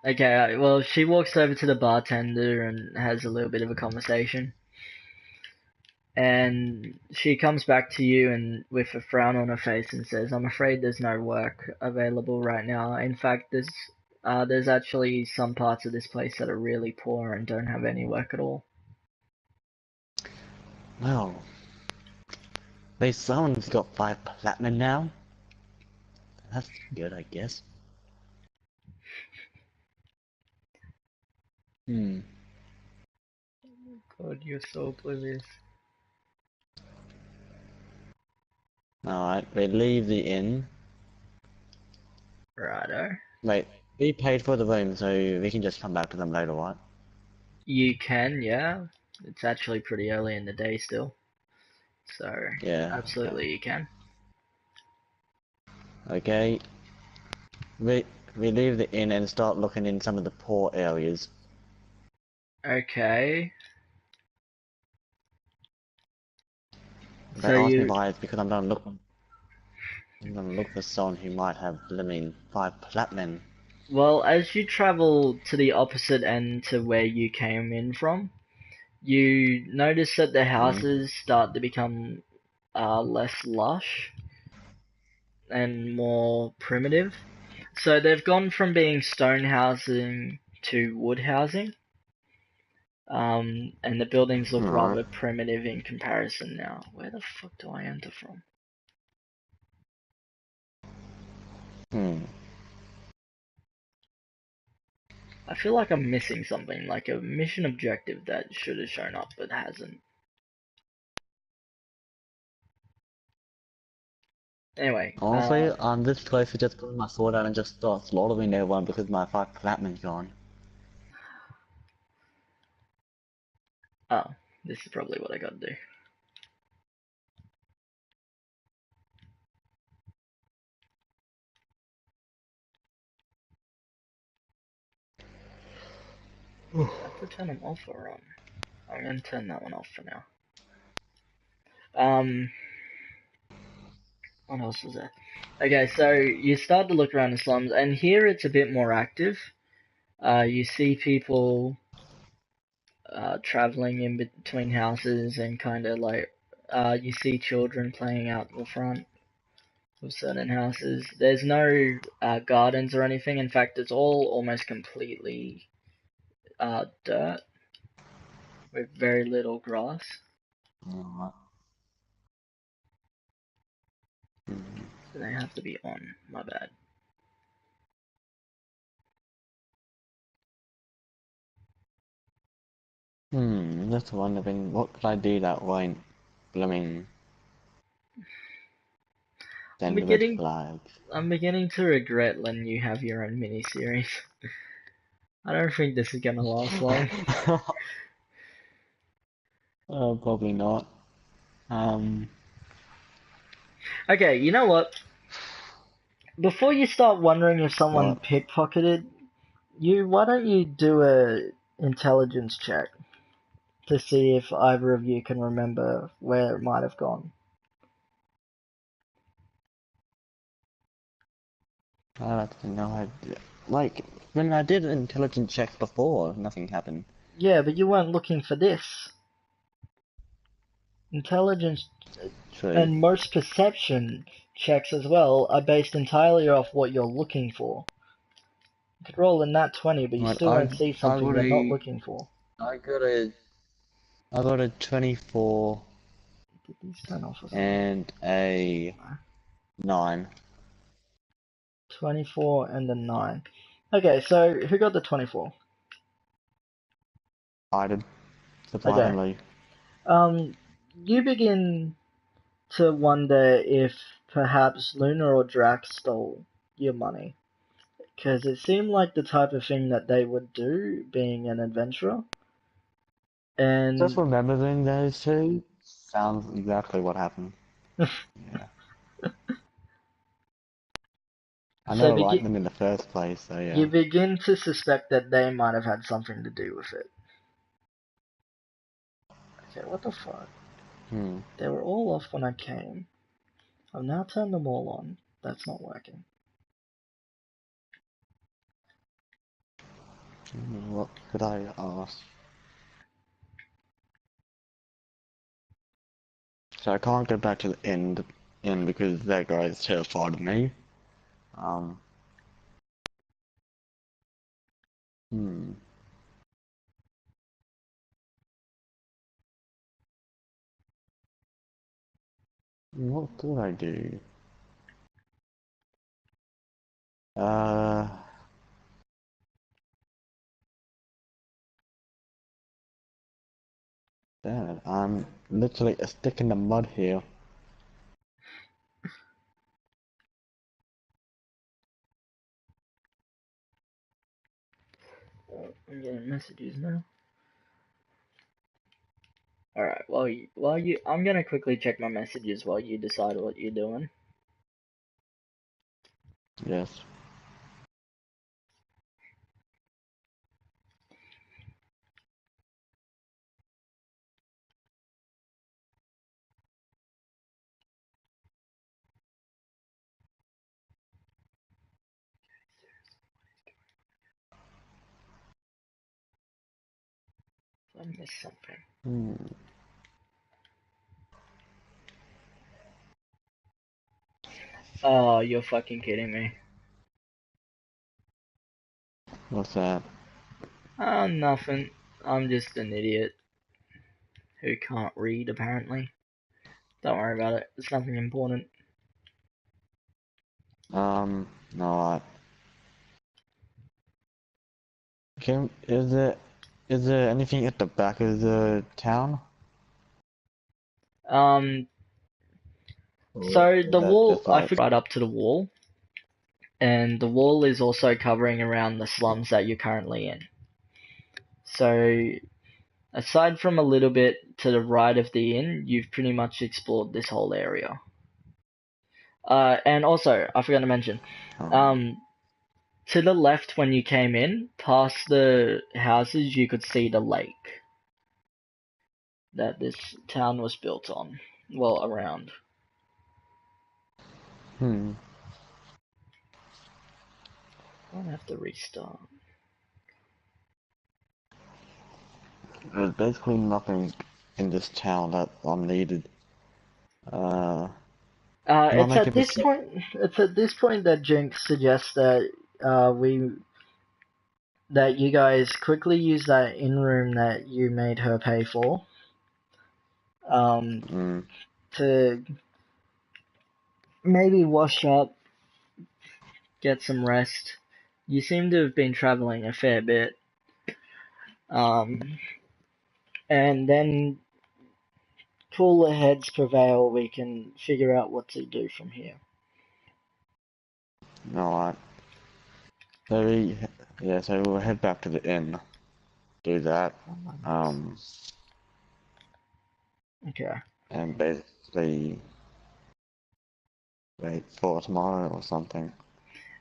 Okay. Well, she walks over to the bartender and has a little bit of a conversation. And she comes back to you and with a frown on her face and says, "I'm afraid there's no work available right now. In fact, there's actually some parts of this place that are really poor and don't have any work at all." Well, they someone's got 5 platinum now. That's good, I guess. Hmm. God, you're so oblivious. Alright, we leave the inn. Righto. Wait, we paid for the room, so we can just come back to them later, right? You can, yeah. It's actually pretty early in the day still. So, Yeah, okay. absolutely you can. Okay. We we leave the inn and start looking in some of the poor areas. Okay. They So asked me you, why it's because I'm gonna look for someone who might have blimmin' 5 platinum. well, as you travel to the opposite end to where you came in from, you notice that the Mm. houses start to become less lush and more primitive. So they've gone from being stone housing to wood housing, and the buildings look Alright. rather primitive in comparison now. Where the fuck do I enter from? Hmm. I feel like I'm missing something, like a mission objective that should have shown up but hasn't. Anyway, Honestly, I'm this close to just putting my sword out and just start slaughtering everyone because my 5 platinum's gone. oh, this is probably what I gotta do. Do I have to turn them off or on? I'm gonna turn that one off for now. What else was there? Okay, so you start to look around the slums, and here it's a bit more active. You see people traveling in between houses and kind of like you see children playing out the front of certain houses. There's no gardens or anything. In fact, it's all almost completely dirt with very little grass. Alright. So they have to be on. My bad. Just wondering what could I do that won't blooming I'm send red beginning. flags. I'm beginning to regret letting you have your own mini series. I don't think this is gonna last long. Probably not. Um, Okay, you know what? Before you start wondering if someone what? pickpocketed you, why don't you do a intelligence check to see if either of you can remember where it might have gone? I have no idea. Like, when I did intelligence checks before, nothing happened. Yeah, but you weren't looking for this. Intelligence True. and most perception checks as well are based entirely off what you're looking for. You could roll a nat 20, but you Right, still won't see I something got you're not a, looking for. I got a, I got a 24 Did these turn off or something? and a No. 9. 24 and a 9. Okay, so who got the 24? I did, Okay. surprisingly. Um, you begin to wonder if perhaps Luna or Drax stole your money. Because it seemed like the type of thing that they would do, being an adventurer. Just And remembering those two sounds exactly what happened. Yeah. I so never liked them in the first place, so you yeah. begin to suspect that they might have had something to do with it. Okay, what the fuck? Hmm. They were all off when I came. I've now turned them all on. That's not working. What could I ask? So I can't go back to the end because that guy is terrified of me. Um, hmm. What could I do? Uh, Dad, I'm literally a stick in the mud here. I'm getting messages now. Alright, I'm gonna quickly check my messages while you decide what you're doing. Yes. I missed something. Hmm. Oh, you're fucking kidding me. What's that? Nothing. I'm just an idiot who can't read, apparently. Don't worry about it. It's nothing important. No. Is there anything at the back of the town? Um, Or so is the that wall, just I like, forgot right up to the wall, and the wall is also covering around the slums that you're currently in. So, aside from a little bit to the right of the inn, you've pretty much explored this whole area. And also, I forgot to mention, um, um, to the left when you came in, past the houses, you could see the lake that this town was built on. Well, around. hmm. I'll have to restart. There's basically nothing in this town that I'm needed. Uh, can I It's make a at this percent? point. It's at this point that Jinx suggests that we that you guys quickly use that in room that you made her pay for. Mm, To maybe wash up, get some rest. You seem to have been traveling a fair bit. And then cooler heads prevail. We can figure out what to do from here. alright. So yeah, so we'll head back to the inn. Do that. Oh my goodness. Um, Okay. and basically wait for tomorrow or something.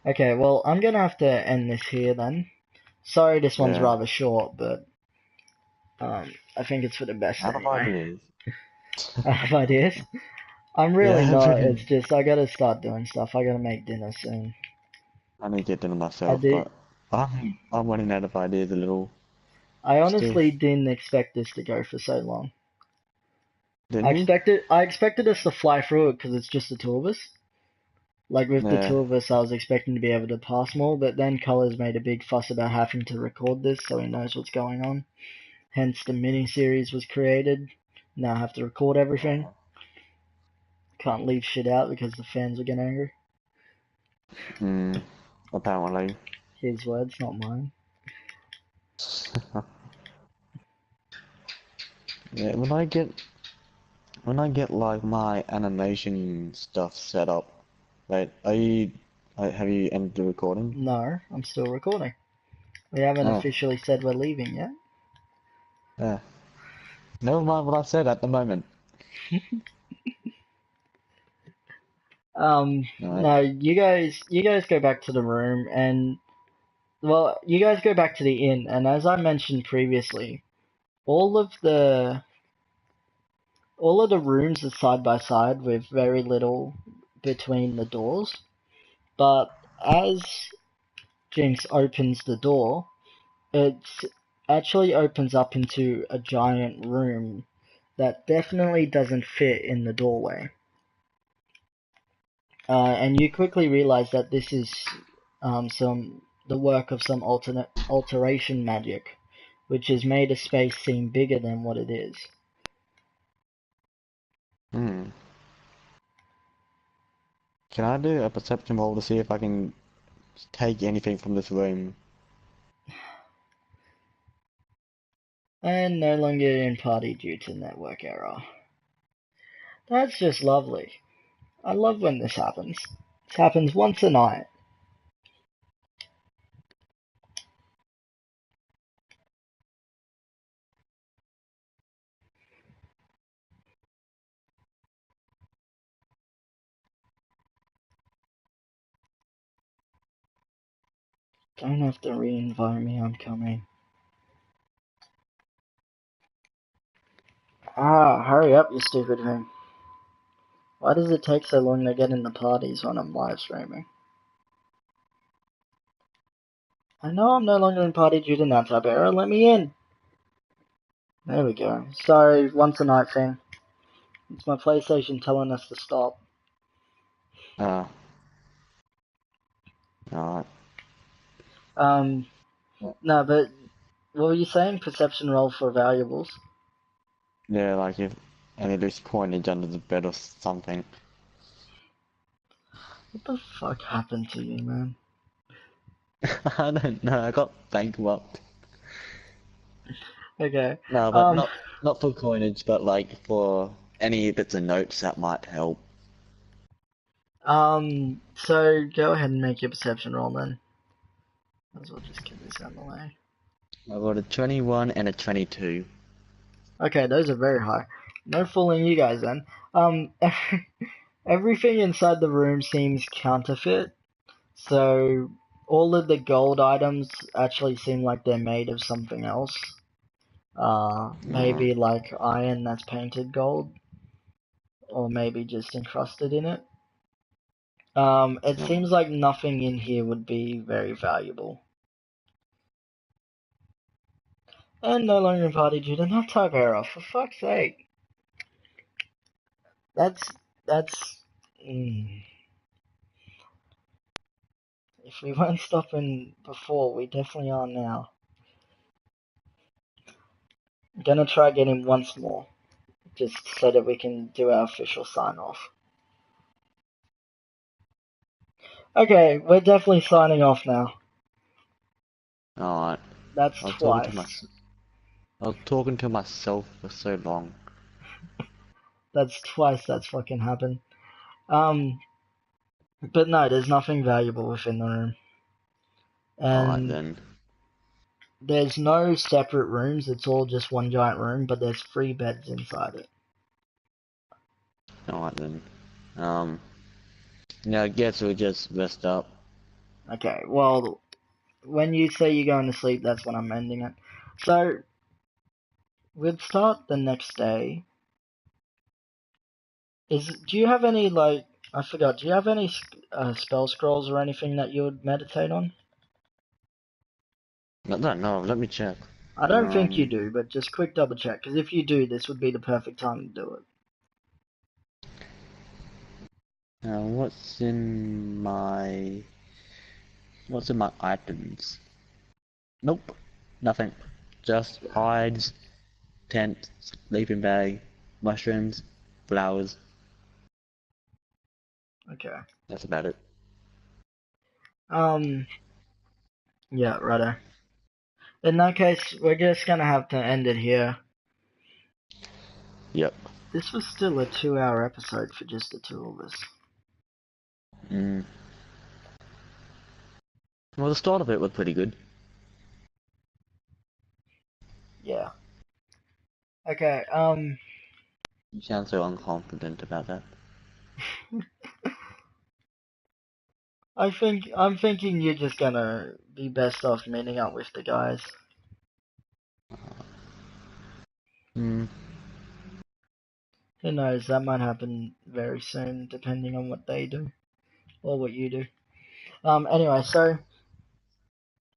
Okay, well, I'm gonna have to end this here then. Sorry this one's Yeah. rather short, but I think it's for the best Out of anyway. ideas. I have ideas. I'm really Yeah, not. It's freaking. just I gotta start doing stuff. I gotta make dinner soon. I need to get dinner I myself, do. but I'm running out of ideas a little I still. honestly didn't expect this to go for so long. Didn't you? I expected us to fly through it because it's just the two of us. Like with the Yeah. two of us, I was expecting to be able to pass more, but then Colors made a big fuss about having to record this so he knows what's going on. Hence the mini series was created. Now I have to record everything. Can't leave shit out because the fans will get angry. Hmm. Apparently. His words, not mine. Yeah. When I get like my animation stuff set up, right? Have you ended the recording? No, I'm still recording. We haven't Oh. officially said we're leaving yet. Yeah. Never mind what I said at the moment. Alright. No, you guys go back to the room and, well, you guys go back to the inn, and as I mentioned previously, all of the all of the rooms are side by side with very little between the doors. But as Jinx opens the door, it actually opens up into a giant room that definitely doesn't fit in the doorway. And you quickly realize that this is some the work of some alternate alteration magic, which has made a space seem bigger than what it is. Hmm. Can I do a perception roll to see if I can take anything from this room? And no longer in party due to network error. That's just lovely. I love when this happens. This happens once a night. Don't have to re-invite me, I'm coming. Ah, hurry up, you stupid thing. Why does it take so long to get into parties when I'm live streaming? I know I'm no longer in party due to that type error, let me in! There we go. Sorry, once a night thing. It's my PlayStation telling us to stop. Uh, alright. No, but what were you saying? Perception roll for valuables? Yeah, like if any loose coinage under the bed or something. What the fuck happened to you, man? I don't know, I got bankrupt. Okay. No, but not for coinage, but like for any bits of notes that might help. So go ahead and make your perception roll then. Might as well just get this out of the way. I got a 21 and a 22. Okay, those are very high. No fooling you guys then. Um, everything inside the room seems counterfeit. So all of the gold items actually seem like they're made of something else. Alright, Maybe like iron that's painted gold, or maybe just encrusted in it. It alright. seems like nothing in here would be very valuable. And no longer in party due to not type error, for fuck's sake. That's. Mm. If we weren't stopping before, we definitely are now. I'm gonna try getting once more, just so that we can do our official sign off. Okay, we're definitely signing off now. Alright. That's I was talking to twice. I was talking to myself for so long. That's twice that's fucking happened. Um, but no, there's nothing valuable within the room. Alright And then. there's no separate rooms, it's all just one giant room, but there's 3 beds inside it. Alright then. Yeah, I guess we'll just rest up. Okay, well, when you say you're going to sleep, that's when I'm ending it. So, we'd start the next day. Do you have any, like, I forgot, do you have any spell scrolls or anything that you would meditate on? I don't know, let me check. I don't think you Um, do, but just quick double check, because if you do, this would be the perfect time to do it. what's in my items? Nope, nothing. Just hides, tent, sleeping bag, mushrooms, flowers. Okay. That's about it. Um, yeah, righto. In that case, we're just gonna have to end it here. Yep. This was still a 2-hour episode for just the two of us. Mm. Well, the start of it was pretty good. Yeah. Okay, You sound so unconfident about that. I'm thinking you're just gonna be best off meeting up with the guys. Hmm. Who knows, that might happen very soon, depending on what they do. Or what you do. Anyway, so,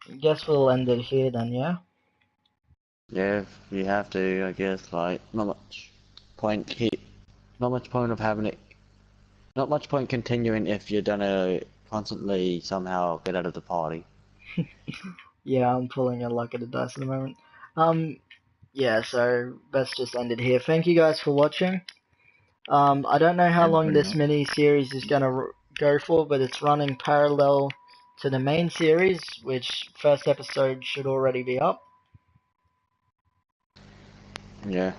I guess we'll end it here then, yeah? Yeah, if you have to, I guess, like, point keep, not much point of having it, not much point continuing if you're gonna constantly somehow get out of the party. Yeah, I'm pulling a luck of the dice at the moment. Um, yeah, so, best just end it here. Thank you guys for watching. I don't know how Yeah, long pretty this much. mini series is gonna go for, but it's running parallel to the main series, which first episode should already be up. Yeah.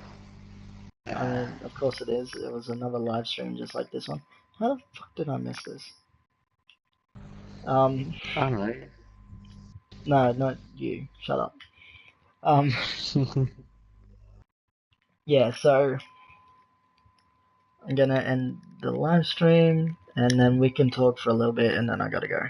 I mean, of course it is. It was another live stream just like this one. How the fuck did I miss this? Um, I don't no, not you. Shut up. Um, know. yeah, so I'm gonna end the live stream and then we can talk for a little bit and then I gotta go.